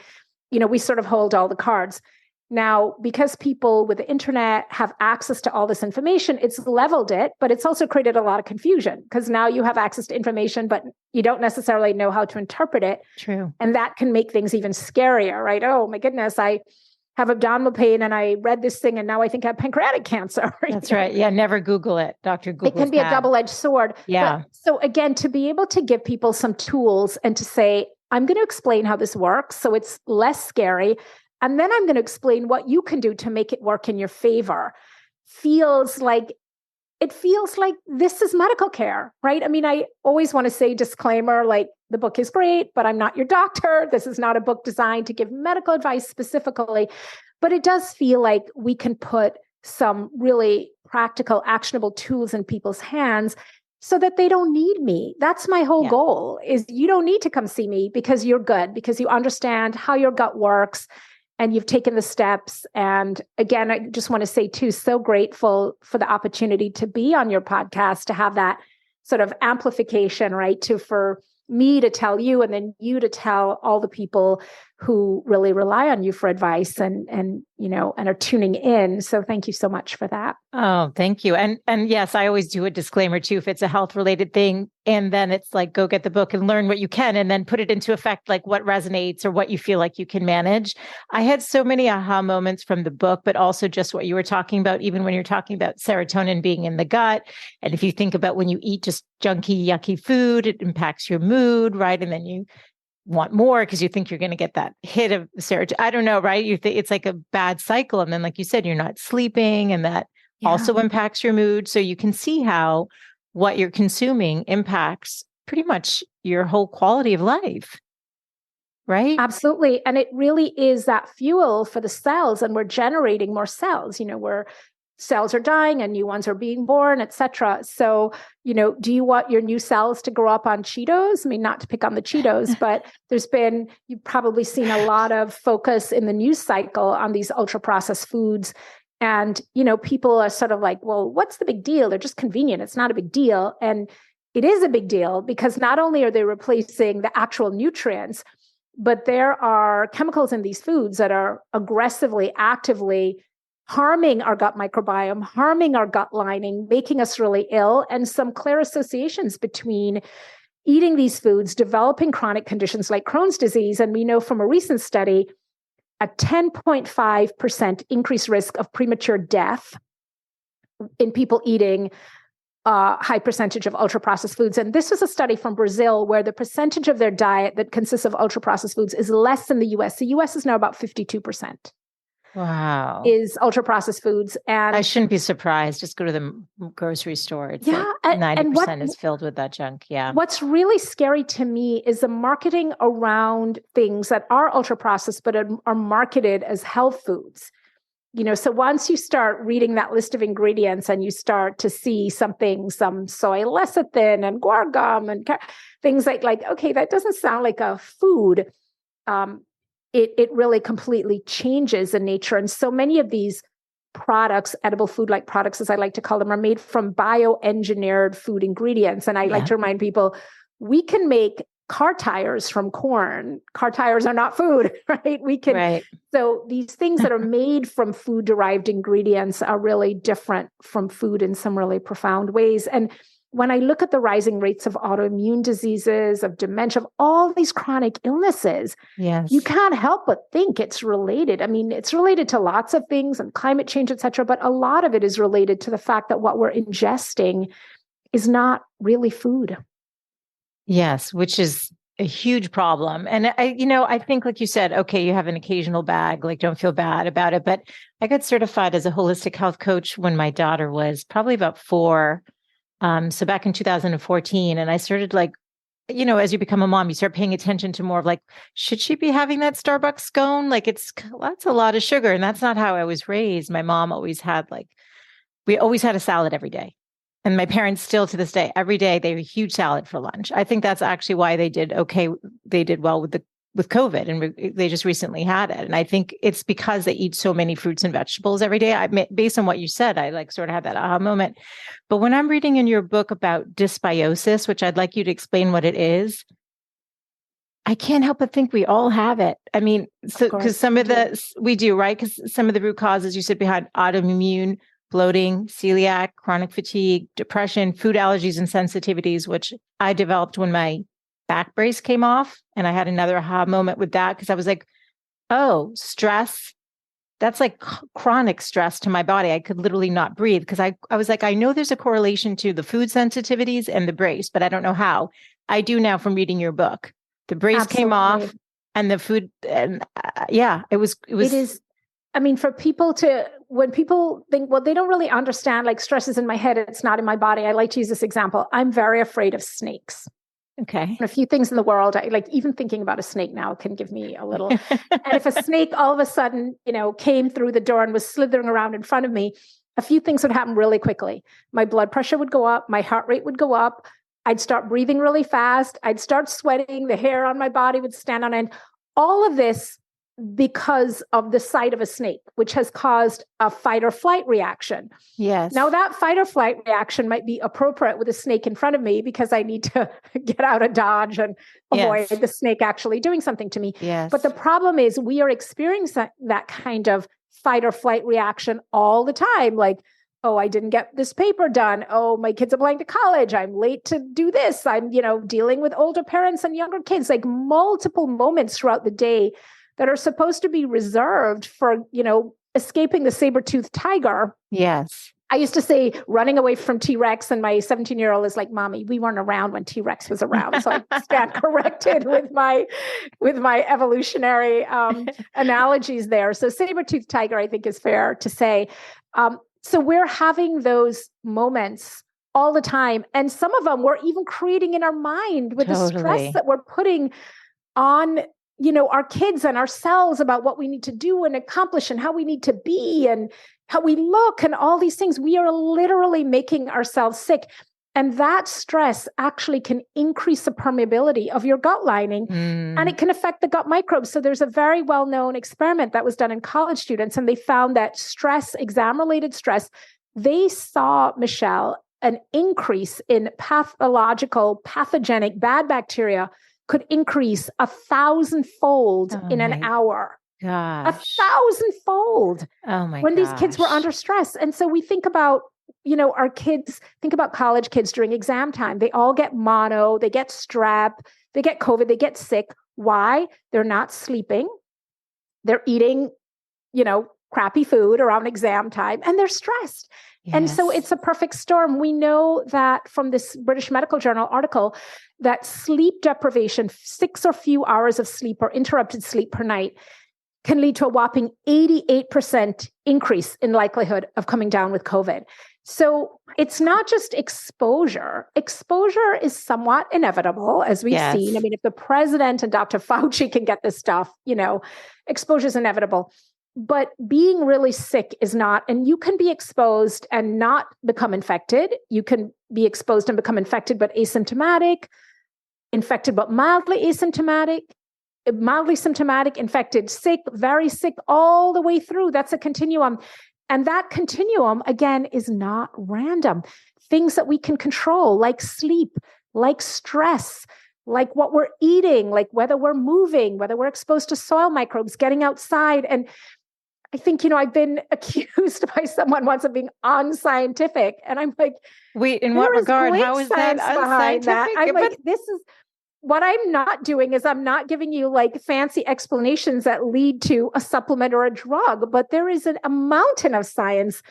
Speaker 2: we sort of hold all the cards. Now, because people with the internet have access to all this information, it's leveled it, but it's also created a lot of confusion, because now you have access to information, but you don't necessarily know how to interpret it.
Speaker 1: True.
Speaker 2: And that can make things even scarier, right? Oh my goodness, I have abdominal pain and I read this thing and now I think I have pancreatic cancer.
Speaker 1: That's right. Yeah. Never Google it. Dr. Google.
Speaker 2: It can be a double-edged sword.
Speaker 1: Yeah.
Speaker 2: But, so again, to be able to give people some tools and to say, I'm going to explain how this works so it's less scary. And then I'm going to explain what you can do to make it work in your favor. Feels like this is medical care, right? I mean, I always want to say disclaimer, like the book is great, but I'm not your doctor. This is not a book designed to give medical advice specifically, but it does feel like we can put some really practical, actionable tools in people's hands so that they don't need me. That's my whole goal, is you don't need to come see me because you're good, because you understand how your gut works and you've taken the steps. And again, I just want to say too, so grateful for the opportunity to be on your podcast, to have that sort of amplification, right? For me to tell you and then you to tell all the people who really rely on you for advice and are tuning in. So thank you so much for that.
Speaker 1: Oh, thank you. And yes, I always do a disclaimer too, if it's a health related thing. And then it's like, go get the book and learn what you can, and then put it into effect, like what resonates or what you feel like you can manage. I had so many aha moments from the book, but also just what you were talking about, even when you're talking about serotonin being in the gut. And if you think about when you eat just junky, yucky food, it impacts your mood, right? And then you want more because you think you're going to get that hit of serotonin. I don't know, right? You think it's like a bad cycle. And then, like you said, you're not sleeping, and that also impacts your mood. So you can see how what you're consuming impacts pretty much your whole quality of life, right?
Speaker 2: Absolutely. And it really is that fuel for the cells, and we're generating more cells. We're cells are dying and new ones are being born, et cetera. So, do you want your new cells to grow up on Cheetos? I mean, not to pick on the Cheetos, but you've probably seen a lot of focus in the news cycle on these ultra processed foods. And, people are sort of like, well, what's the big deal? They're just convenient. It's not a big deal. And it is a big deal because not only are they replacing the actual nutrients, but there are chemicals in these foods that are aggressively, actively harming our gut microbiome, harming our gut lining, making us really ill, and some clear associations between eating these foods, developing chronic conditions like Crohn's disease. And we know from a recent study, a 10.5% increased risk of premature death in people eating high percentage of ultra-processed foods. And this was a study from Brazil where the percentage of their diet that consists of ultra-processed foods is less than the US. The US is now about 52%.
Speaker 1: Wow.
Speaker 2: Is ultra-processed foods. And
Speaker 1: I shouldn't be surprised. Just go to the grocery store. It's
Speaker 2: like
Speaker 1: 90% is filled with that junk. Yeah.
Speaker 2: What's really scary to me is the marketing around things that are ultra-processed, but are marketed as health foods. So once you start reading that list of ingredients and you start to see some soy lecithin and guar gum and things like, okay, that doesn't sound like a food. It really completely changes the nature. And so many of these products, edible food-like products, as I like to call them, are made from bioengineered food ingredients. And I like to remind people, we can make car tires from corn. Car tires are not food, right?
Speaker 1: Right.
Speaker 2: So these things that are made from food-derived ingredients are really different from food in some really profound ways. And when I look at the rising rates of autoimmune diseases, of dementia, of all these chronic illnesses, you can't help but think it's related. I mean, it's related to lots of things and climate change, et cetera, but a lot of it is related to the fact that what we're ingesting is not really food.
Speaker 1: Yes, which is a huge problem. And I think, like you said, okay, you have an occasional bag, like don't feel bad about it. But I got certified as a holistic health coach when my daughter was probably about 4. So back in 2014, and I started as you become a mom, you start paying attention to more of should she be having that Starbucks scone? That's a lot of sugar. And that's not how I was raised. My mom always had we always had a salad every day. And my parents still to this day, every day, they have a huge salad for lunch. I think that's actually why they did okay. They did well with COVID, and they just recently had it. And I think it's because they eat so many fruits and vegetables every day. Based on what you said, I sort of had that aha moment. But when I'm reading in your book about dysbiosis, which I'd like you to explain what it is, I can't help but think we all have it. I mean, because we do, right? Because some of the root causes you said behind autoimmune, bloating, celiac, chronic fatigue, depression, food allergies and sensitivities, which I developed when my back brace came off. And I had another aha moment with that because I was like, oh, stress. That's chronic stress to my body. I could literally not breathe because I was like, I know there's a correlation to the food sensitivities and the brace, but I don't know how. I do now from reading your book. The brace came off and the food. And it was.
Speaker 2: It is. I mean, when people think, well, they don't really understand, stress is in my head, it's not in my body. I like to use this example. I'm very afraid of snakes.
Speaker 1: Okay.
Speaker 2: And a few things in the world, even thinking about a snake now can give me a little. And if a snake all of a sudden, came through the door and was slithering around in front of me, a few things would happen really quickly. My blood pressure would go up. My heart rate would go up. I'd start breathing really fast. I'd start sweating. The hair on my body would stand on end. All of this because of the sight of a snake, which has caused a fight or flight reaction.
Speaker 1: Yes.
Speaker 2: Now that fight or flight reaction might be appropriate with a snake in front of me because I need to get out of Dodge and avoid the snake actually doing something to me.
Speaker 1: Yes.
Speaker 2: But the problem is we are experiencing that kind of fight or flight reaction all the time. Oh, I didn't get this paper done. Oh, my kids are applying to college. I'm late to do this. I'm, dealing with older parents and younger kids, multiple moments throughout the day that are supposed to be reserved for, escaping the saber-toothed tiger.
Speaker 1: Yes.
Speaker 2: I used to say running away from T-Rex, and my 17-year-old is like, Mommy, we weren't around when T-Rex was around. So I stand corrected with my evolutionary analogies there. So saber-toothed tiger, I think, is fair to say. So we're having those moments all the time. And some of them we're even creating in our mind with the stress that we're putting on our kids and ourselves about what we need to do and accomplish and how we need to be. And how we look and all these things. We are literally making ourselves sick. And that stress actually can increase the permeability of your gut lining, and it can affect the gut microbes. So there's a very well-known experiment that was done in college students, and they found that stress, exam-related stress, they saw, Michele, an increase in pathogenic bad bacteria could increase 1,000-fold in an hour.
Speaker 1: Gosh.
Speaker 2: 1,000-fold.
Speaker 1: Oh my
Speaker 2: when these kids were under stress. And so we think about, our kids, think about college kids during exam time. They all get mono, they get strep, they get COVID, they get sick. Why? They're not sleeping. They're eating, crappy food around exam time, and they're stressed. Yes. And so it's a perfect storm. We know that from this British Medical Journal article that sleep deprivation, 6 or few hours of sleep or interrupted sleep per night, can lead to a whopping 88% increase in likelihood of coming down with COVID. So it's not just exposure. Exposure is somewhat inevitable, as we've seen. I mean, if the president and Dr. Fauci can get this stuff, exposure is inevitable. But being really sick is not, and you can be exposed and not become infected. You can be exposed and become infected, but asymptomatic, infected, but mildly asymptomatic, mildly symptomatic, infected, sick, very sick, all the way through. That's a continuum. And that continuum, again, is not random. Things that we can control, like sleep, like stress, like what we're eating, like whether we're moving, whether we're exposed to soil microbes, getting outside. And I think, I've been accused by someone once of being unscientific. And I'm like,
Speaker 1: wait, in what regard? How is that unscientific?
Speaker 2: I'm like, this is what I'm not doing is I'm not giving you like fancy explanations that lead to a supplement or a drug, but there is a mountain of science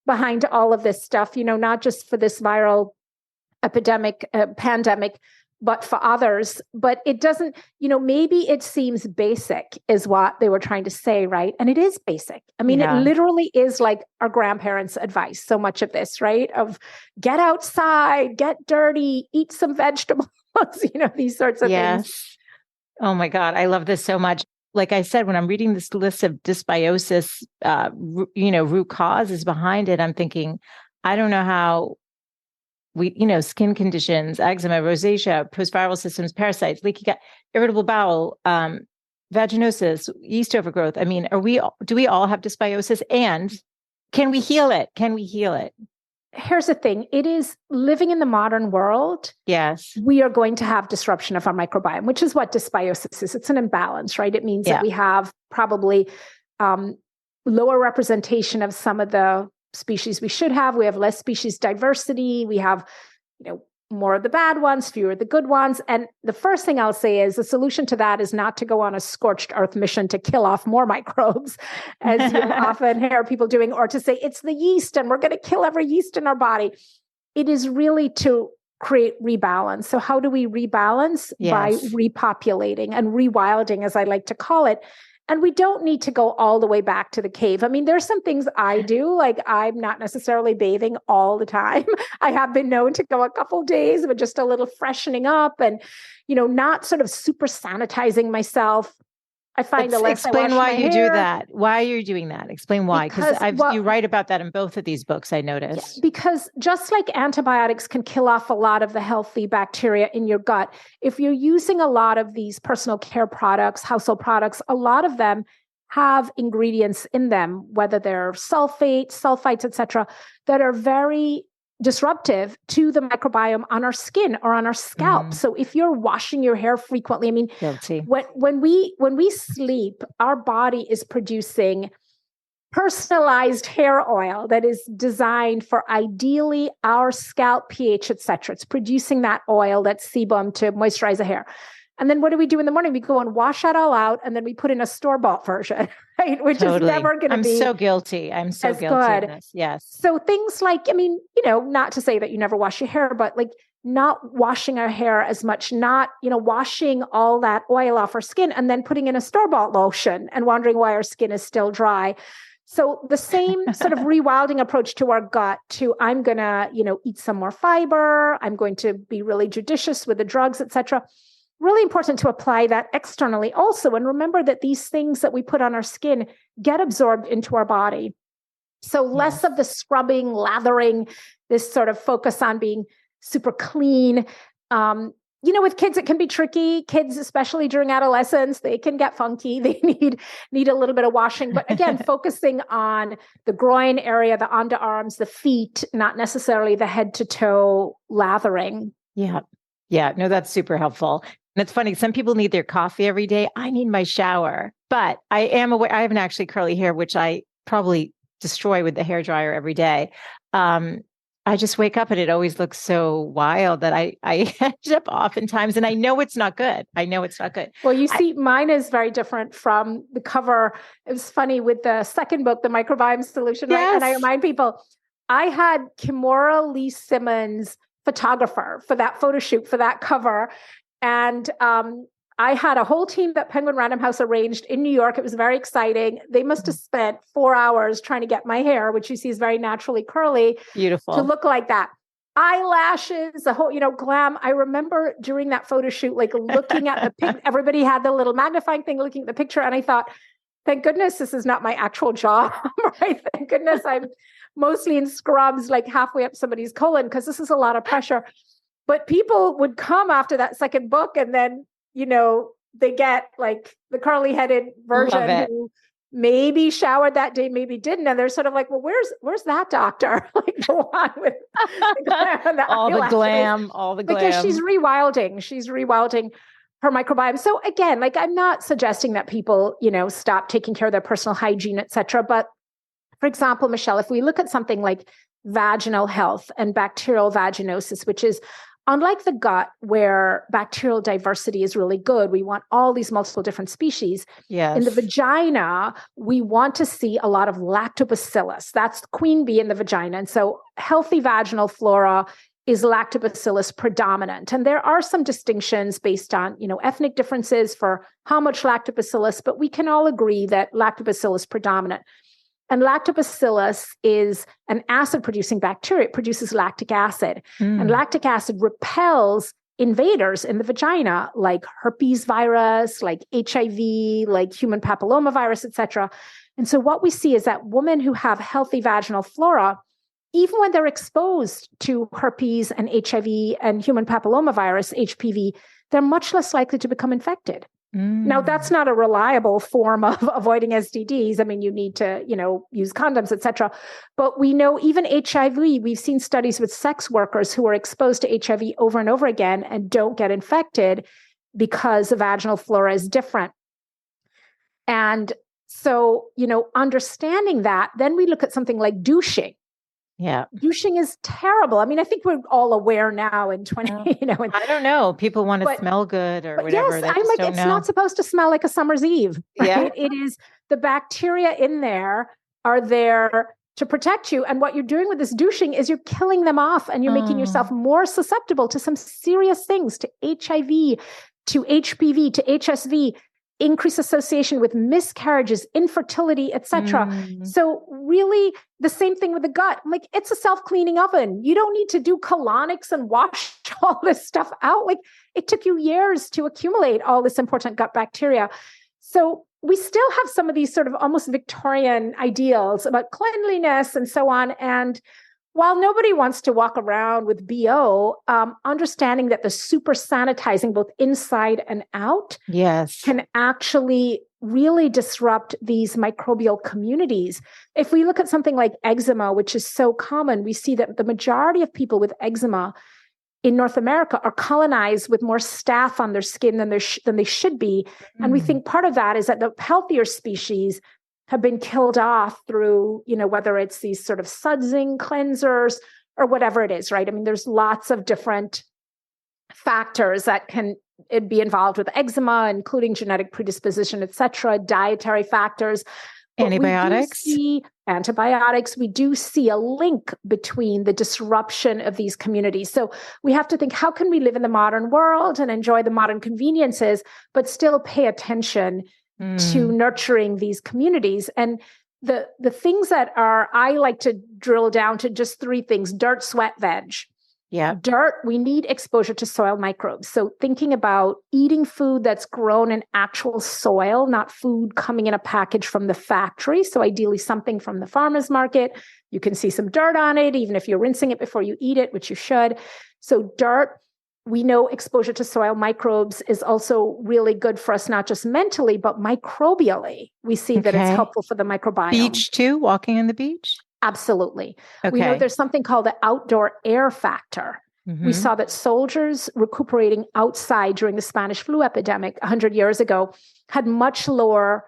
Speaker 2: behind all of this stuff, not just for this viral epidemic, pandemic, but for others. But it doesn't, maybe it seems basic is what they were trying to say, right? And it is basic. I mean, It literally is like our grandparents' advice, so much of this, right? Of get outside, get dirty, eat some vegetables, these sorts of things.
Speaker 1: Oh my God. I love this so much. Like I said, when I'm reading this list of dysbiosis, root causes behind it, I'm thinking, I don't know how skin conditions, eczema, rosacea, post-viral systems, parasites, leaky gut, irritable bowel, vaginosis, yeast overgrowth. I mean, do we all have dysbiosis? And can we heal it?
Speaker 2: Here's the thing. It is living in the modern world.
Speaker 1: Yes.
Speaker 2: We are going to have disruption of our microbiome, which is what dysbiosis is. It's an imbalance, right? It means that we have probably lower representation of some of the species we should have. We have less species diversity. We have, more of the bad ones, fewer of the good ones. And the first thing I'll say is the solution to that is not to go on a scorched earth mission to kill off more microbes, as you often hear people doing, or to say it's the yeast and we're going to kill every yeast in our body. It is really to create rebalance. So how do we rebalance? By repopulating and rewilding, as I like to call it. And we don't need to go all the way back to the cave. I mean, there's some things I do, like I'm not necessarily bathing all the time. I have been known to go a couple days with just a little freshening up and, not sort of super sanitizing myself. I find the less
Speaker 1: explain why you do
Speaker 2: hair.
Speaker 1: that. Why are you doing that? Explain why. Because you write about that in both of these books, I noticed.
Speaker 2: Yeah, because just like antibiotics can kill off a lot of the healthy bacteria in your gut, if you're using a lot of these personal care products, household products, a lot of them have ingredients in them, whether they're sulfites, etc., that are very disruptive to the microbiome on our skin or on our scalp. So if you're washing your hair frequently, I mean,
Speaker 1: guilty.
Speaker 2: When we sleep, our body is producing personalized hair oil that is designed for ideally our scalp pH, etc. It's producing that oil, that sebum, to moisturize the hair. And then what do we do in the morning? We go and wash that all out, and then we put in a store-bought version, right? Which is never going to be
Speaker 1: I'm so guilty. I'm so guilty of this. Yes.
Speaker 2: So things like, I mean, not to say that you never wash your hair, but like not washing our hair as much, not, washing all that oil off our skin and then putting in a store-bought lotion and wondering why our skin is still dry. So the same sort of rewilding approach to our gut to I'm going to, eat some more fiber. I'm going to be really judicious with the drugs, etc. Really important to apply that externally also. And remember that these things that we put on our skin get absorbed into our body. So less of the scrubbing, lathering, this sort of focus on being super clean. With kids, it can be tricky. Kids, especially during adolescence, they can get funky. They need a little bit of washing. But again, focusing on the groin area, the underarms, the feet, not necessarily the head to toe lathering.
Speaker 1: Yeah. Yeah. No, that's super helpful. And it's funny. Some people need their coffee every day. I need my shower, but I am aware. I have naturally curly hair, which I probably destroy with the hairdryer every day. I just wake up and it always looks so wild that I end up oftentimes, and I know it's not good.
Speaker 2: Well, you see, mine is very different from the cover. It was funny with the second book, The Microbiome Solution, right? And I remind people, I had Kimora Lee Simmons, photographer, for that photo shoot, for that cover. And I had a whole team that Penguin Random House arranged in New York. It was very exciting. They must have spent 4 hours trying to get my hair, which you see is very naturally curly,
Speaker 1: beautiful,
Speaker 2: to look like that. Eyelashes, the whole, glam. I remember during that photo shoot, like looking at the pic, everybody had the little magnifying thing looking at the picture. And I thought, thank goodness this is not my actual job, right? Thank goodness I'm mostly in scrubs, like halfway up somebody's colon, because this is a lot of pressure. But people would come after that second book and then, they get like the curly headed version who maybe showered that day, maybe didn't. And they're sort of like, well, where's that doctor? Like the one with
Speaker 1: all the glam.
Speaker 2: Because she's rewilding her microbiome. So again, like I'm not suggesting that people, stop taking care of their personal hygiene, et cetera. But for example, Michele, if we look at something like vaginal health and bacterial vaginosis, which is unlike the gut where bacterial diversity is really good, we want all these multiple different species.
Speaker 1: Yes.
Speaker 2: In the vagina, we want to see a lot of lactobacillus. That's the queen bee in the vagina. And so healthy vaginal flora is lactobacillus predominant. And there are some distinctions based on, ethnic differences for how much lactobacillus, but we can all agree that lactobacillus predominant. And lactobacillus is an acid-producing bacteria. It produces lactic acid. And lactic acid repels invaders in the vagina, like herpes virus, like HIV, like human papillomavirus, et cetera. And so what we see is that women who have healthy vaginal flora, even when they're exposed to herpes and HIV and human papillomavirus, HPV, they're much less likely to become infected. Now, that's not a reliable form of avoiding STDs. I mean, you need to, use condoms, et cetera. But we know even HIV, we've seen studies with sex workers who are exposed to HIV over and over again and don't get infected because the vaginal flora is different. And so, understanding that, then we look at something like douching.
Speaker 1: Yeah.
Speaker 2: Douching is terrible. I mean, I think we're all aware now in 20,
Speaker 1: I don't know. People want to smell good or whatever.
Speaker 2: Yes, I'm like, it's not supposed to smell like a summer's eve. Right? Yeah. It is, the bacteria in there are there to protect you. And what you're doing with this douching is you're killing them off and you're making yourself more susceptible to some serious things, to HIV, to HPV, to HSV, increased association with miscarriages, infertility, et cetera. So really the same thing with the gut. Like it's a self-cleaning oven. You don't need to do colonics and wash all this stuff out. Like it took you years to accumulate all this important gut bacteria. So we still have some of these sort of almost Victorian ideals about cleanliness and so on. And while nobody wants to walk around with BO, understanding that the super sanitizing both inside and out can actually really disrupt these microbial communities. If we look at something like eczema, which is so common, we see that the majority of people with eczema in North America are colonized with more staph on their skin than they should be. And we think part of that is that the healthier species have been killed off through, whether it's these sort of sudsing cleansers or whatever it is, right? I mean, there's lots of different factors that can be involved with eczema, including genetic predisposition, et cetera, dietary factors.
Speaker 1: Antibiotics.
Speaker 2: We do see a link between the disruption of these communities. So we have to think, how can we live in the modern world and enjoy the modern conveniences, but still pay attention to nurturing these communities? And the things that I like to drill down to just 3 things: dirt, sweat, veg.
Speaker 1: Yeah.
Speaker 2: Dirt, we need exposure to soil microbes. So thinking about eating food that's grown in actual soil, not food coming in a package from the factory. So ideally something from the farmer's market. You can see some dirt on it, even if you're rinsing it before you eat it, which you should. So dirt, we know exposure to soil microbes is also really good for us, not just mentally, but microbially. We see that it's helpful for the microbiome.
Speaker 1: Beach too, walking on the beach?
Speaker 2: Absolutely.
Speaker 1: Okay.
Speaker 2: We know there's something called the outdoor air factor. Mm-hmm. We saw that soldiers recuperating outside during the Spanish flu epidemic 100 years ago had much lower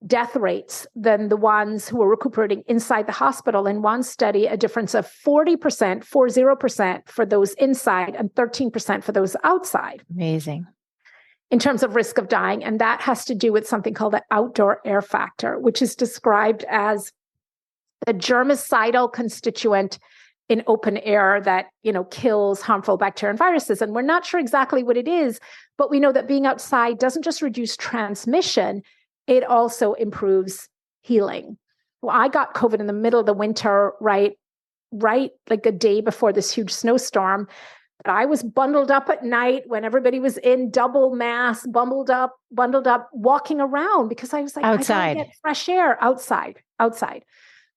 Speaker 2: death rates than the ones who were recuperating inside the hospital. In one study, a difference of 40% for those inside and 13% for those outside.
Speaker 1: Amazing.
Speaker 2: In terms of risk of dying. And that has to do with something called the outdoor air factor, which is described as the germicidal constituent in open air that, kills harmful bacteria and viruses. And we're not sure exactly what it is, but we know that being outside doesn't just reduce transmission, it also improves healing. Well, I got COVID in the middle of the winter, right like a day before this huge snowstorm. But I was bundled up at night when everybody was in double mask, bundled up, walking around because I was like,
Speaker 1: outside.
Speaker 2: I gotta get fresh air outside.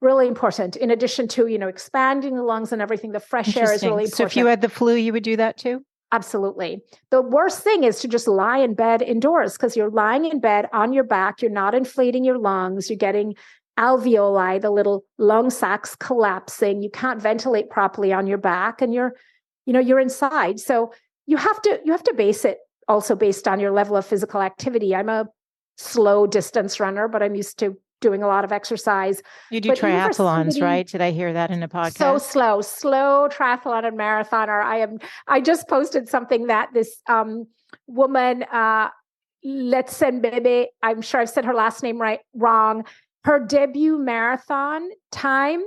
Speaker 2: Really important. In addition to, expanding the lungs and everything, the fresh air is really important.
Speaker 1: So if you had the flu, you would do that too?
Speaker 2: Absolutely. The worst thing is to just lie in bed indoors because you're lying in bed on your back. You're not inflating your lungs. You're getting alveoli, the little lung sacs collapsing. You can't ventilate properly on your back and you're inside. So you have to base it also based on your level of physical activity. I'm a slow distance runner, but I'm used to doing a lot of exercise.
Speaker 1: You do triathlons, right? Did I hear that in a podcast?
Speaker 2: So slow triathlon and marathoner. I just posted something that this woman, Letsenbebe, I'm sure I've said her last name wrong. Her debut marathon time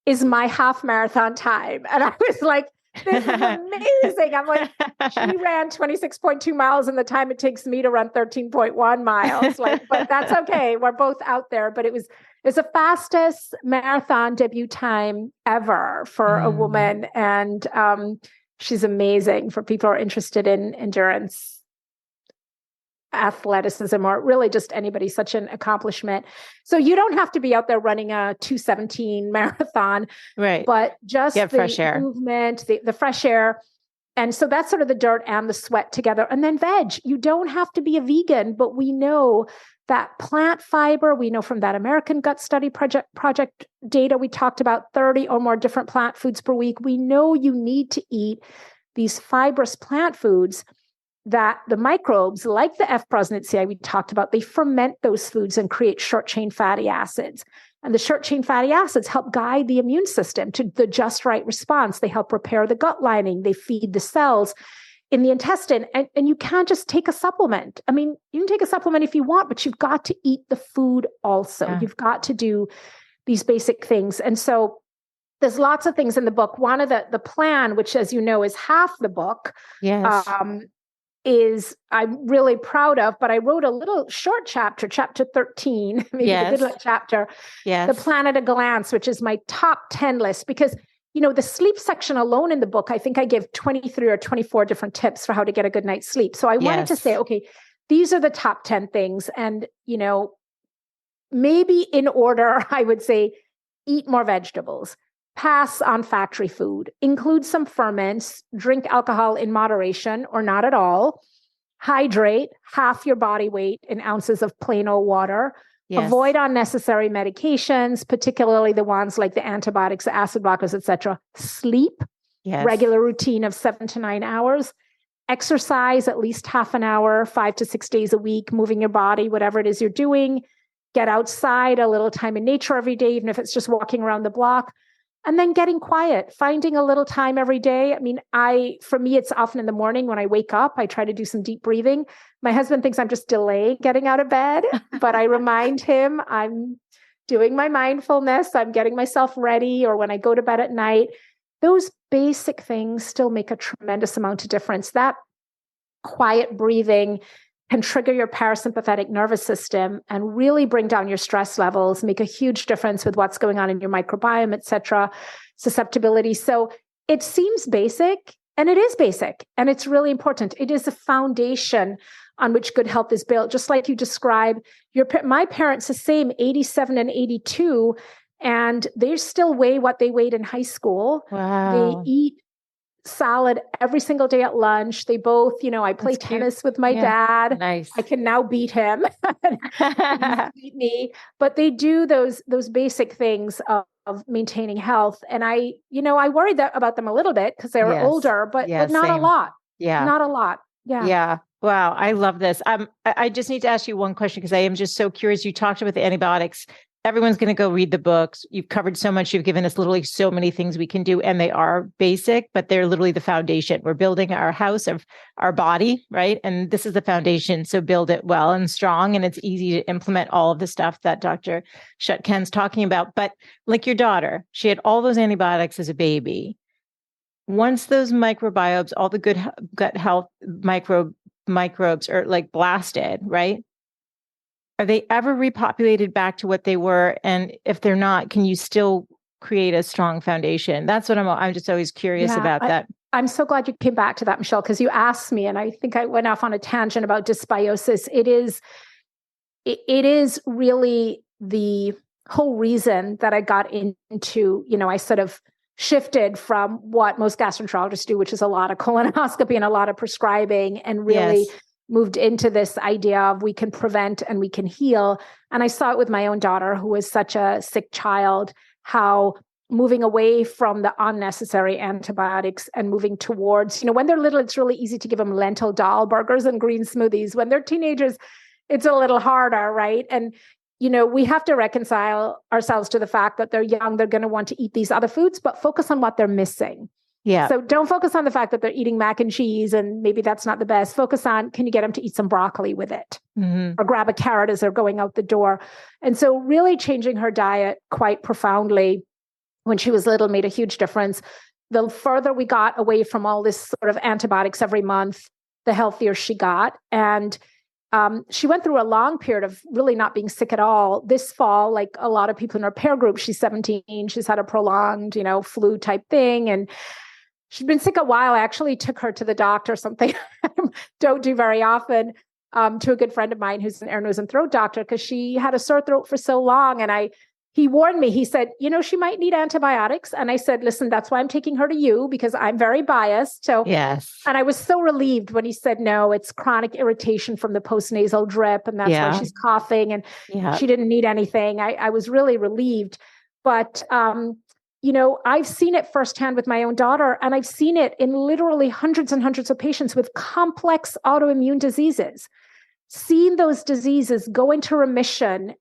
Speaker 2: is my half marathon time. And I was like, this is amazing. I'm like, she ran 26.2 miles in the time it takes me to run 13.1 miles. But that's okay. We're both out there. But it's the fastest marathon debut time ever for a woman. And she's amazing for people who are interested in endurance, athleticism, or really just anybody, such an accomplishment. So you don't have to be out there running a 2:17 marathon,
Speaker 1: right?
Speaker 2: But just the
Speaker 1: fresh air
Speaker 2: movement, the fresh air. And so that's sort of the dirt and the sweat together. And then veg, you don't have to be a vegan, but we know that plant fiber, we know from that American Gut Study Project data, we talked about 30 or more different plant foods per week. We know you need to eat these fibrous plant foods that the microbes, like the F-Prosnitziae we talked about, they ferment those foods and create short-chain fatty acids. And the short-chain fatty acids help guide the immune system to the just right response. They help repair the gut lining. They feed the cells in the intestine. And you can't just take a supplement. I mean, you can take a supplement if you want, but you've got to eat the food also. Yeah. You've got to do these basic things. And so there's lots of things in the book. One of the plan, which, as you know, is half the book.
Speaker 1: Yes.
Speaker 2: Is I'm really proud of, but I wrote a little short chapter 13, maybe the good chapter, The Plan at a Glance, which is my top 10 list, because, the sleep section alone in the book, I think I give 23 or 24 different tips for how to get a good night's sleep. So I wanted to say, okay, these are the top 10 things. And, maybe in order, I would say, eat more vegetables. Pass on factory food, include some ferments, drink alcohol in moderation or not at all, hydrate half your body weight in ounces of plain old water, avoid unnecessary medications, particularly the ones like the antibiotics, the acid blockers, etc. Sleep, regular routine of 7 to 9 hours, exercise at least half an hour, 5 to 6 days a week, moving your body, whatever it is you're doing, get outside, a little time in nature every day, even if it's just walking around the block. And then getting quiet, finding a little time every day. I mean, for me, it's often in the morning when I wake up, I try to do some deep breathing. My husband thinks I'm just delaying getting out of bed, but I remind him I'm doing my mindfulness. I'm getting myself ready. Or when I go to bed at night, those basic things still make a tremendous amount of difference. That quiet breathing can trigger your parasympathetic nervous system and really bring down your stress levels, make a huge difference with what's going on in your microbiome, et cetera, susceptibility. So it seems basic, and it is basic, and it's really important. It is a foundation on which good health is built. Just like you described, my parents, the same, 87 and 82, and they still weigh what they weighed in high school.
Speaker 1: Wow.
Speaker 2: They eat salad every single day at lunch. They both, I play tennis with my dad.
Speaker 1: Nice.
Speaker 2: I can now beat him. Beat me. But they do those basic things of maintaining health. And I worried about them a little bit because they were older, but not a lot.
Speaker 1: Yeah.
Speaker 2: Not a lot. Yeah.
Speaker 1: Yeah. Wow. I love this. I just need to ask you one question because I am just so curious. You talked about the antibiotics. Everyone's going to go read the books. You've covered so much. You've given us literally so many things we can do, and they are basic, but they're literally the foundation. We're building our house of our body, right? And this is the foundation. So build it well and strong, and it's easy to implement all of the stuff that Dr. Chutkan's talking about. But like your daughter, she had all those antibiotics as a baby. Once those microbiomes, all the good gut health microbes are like blasted, right? Are they ever repopulated back to what they were? And if they're not, can you still create a strong foundation? That's what I'm just always curious about that.
Speaker 2: I'm so glad you came back to that, Michele, because you asked me, and I think I went off on a tangent about dysbiosis. It is really the whole reason that I got into, I sort of shifted from what most gastroenterologists do, which is a lot of colonoscopy and a lot of prescribing, and really moved into this idea of we can prevent and we can heal. And I saw it with my own daughter, who was such a sick child, how moving away from the unnecessary antibiotics and moving towards, when they're little, it's really easy to give them lentil dal burgers and green smoothies. When they're teenagers, it's a little harder, right? And we have to reconcile ourselves to the fact that they're young, they're going to want to eat these other foods, but focus on what they're missing.
Speaker 1: Yeah.
Speaker 2: So don't focus on the fact that they're eating mac and cheese and maybe that's not the best. Focus on, can you get them to eat some broccoli with it? Or grab a carrot as they're going out the door? And so really changing her diet quite profoundly when she was little made a huge difference. The further we got away from all this sort of antibiotics every month, the healthier she got. And she went through a long period of really not being sick at all. This fall, like a lot of people in her peer group, she's 17, she's had a prolonged, flu type thing. And she'd been sick a while. I actually took her to the doctor, something I don't do very often, to a good friend of mine who's an ear, nose, and throat doctor, because she had a sore throat for so long. And he warned me. He said, she might need antibiotics. And I said, listen, that's why I'm taking her to you, because I'm very biased. So
Speaker 1: yes.
Speaker 2: And I was so relieved when he said, no, it's chronic irritation from the postnasal drip. And that's why she's coughing. And she didn't need anything. I was really relieved. But, I've seen it firsthand with my own daughter, and I've seen it in literally hundreds and hundreds of patients with complex autoimmune diseases. Seeing those diseases go into remission,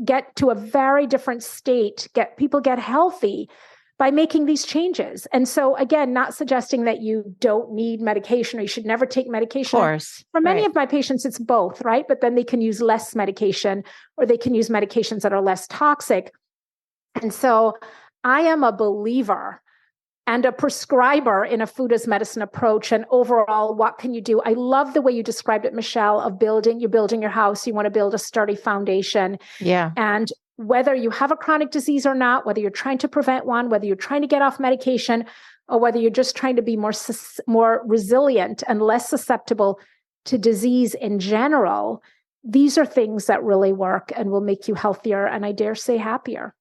Speaker 2: get to a very different state, people get healthy by making these changes. And so again, not suggesting that you don't need medication or you should never take medication.
Speaker 1: Of course.
Speaker 2: For many of my patients, it's both, right? But then they can use less medication, or they can use medications that are less toxic. And so I am a believer and a prescriber in a food as medicine approach. And overall, what can you do? I love the way you described it, Michele, of you're building your house. You want to build a sturdy foundation.
Speaker 1: Yeah.
Speaker 2: And whether you have a chronic disease or not, whether you're trying to prevent one, whether you're trying to get off medication, or whether you're just trying to be more resilient and less susceptible to disease in general, these are things that really work and will make you healthier, and I dare say happier.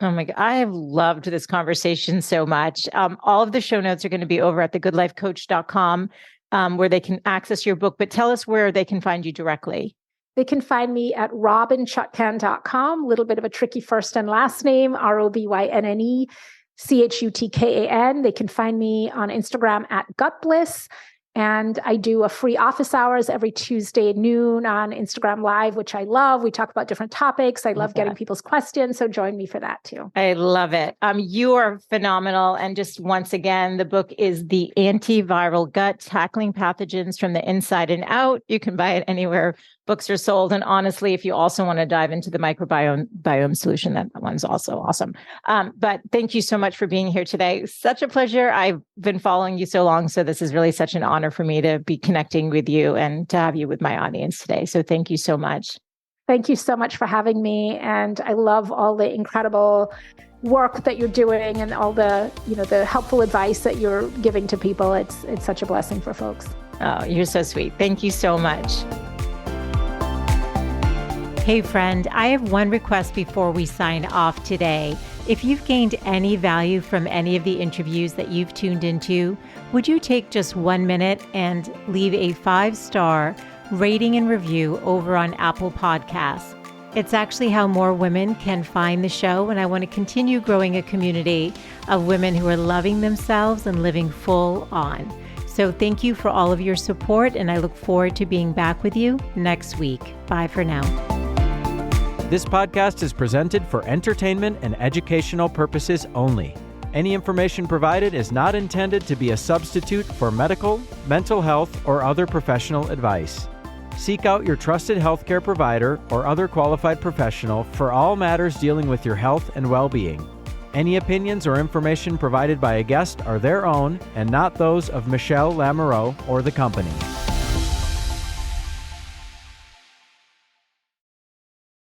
Speaker 1: Oh my God. I have loved this conversation so much. All of the show notes are going to be over at thegoodlifecoach.com, where they can access your book, but tell us where they can find you directly.
Speaker 2: They can find me at robynchutkan.com, a little bit of a tricky first and last name, ROBYNNECHUTKAN. They can find me on Instagram at gutbliss. And I do a free office hours every Tuesday at noon on Instagram Live, which I love. We talk about different topics. I love getting people's questions. So join me for that too.
Speaker 1: I love it. You are phenomenal. And just once again, the book is The Antiviral Gut, Tackling Pathogens from the Inside and Out. You can buy it anywhere books are sold. And honestly, if you also want to dive into the microbiome solution, that one's also awesome. But thank you so much for being here today. Such a pleasure. I've been following you so long. So this is really such an honor for me to be connecting with you and to have you with my audience today. So thank you so much.
Speaker 2: Thank you so much for having me. And I love all the incredible work that you're doing and all the, the helpful advice that you're giving to people. It's such a blessing for folks.
Speaker 1: Oh, you're so sweet. Thank you so much. Hey friend, I have one request before we sign off today. If you've gained any value from any of the interviews that you've tuned into, would you take just 1 minute and leave a 5-star rating and review over on Apple Podcasts? It's actually how more women can find the show, and I want to continue growing a community of women who are loving themselves and living full on. So thank you for all of your support, and I look forward to being back with you next week. Bye for now.
Speaker 3: This podcast is presented for entertainment and educational purposes only. Any information provided is not intended to be a substitute for medical, mental health, or other professional advice. Seek out your trusted healthcare provider or other qualified professional for all matters dealing with your health and well-being. Any opinions or information provided by a guest are their own and not those of Michele Lamoureux or the company.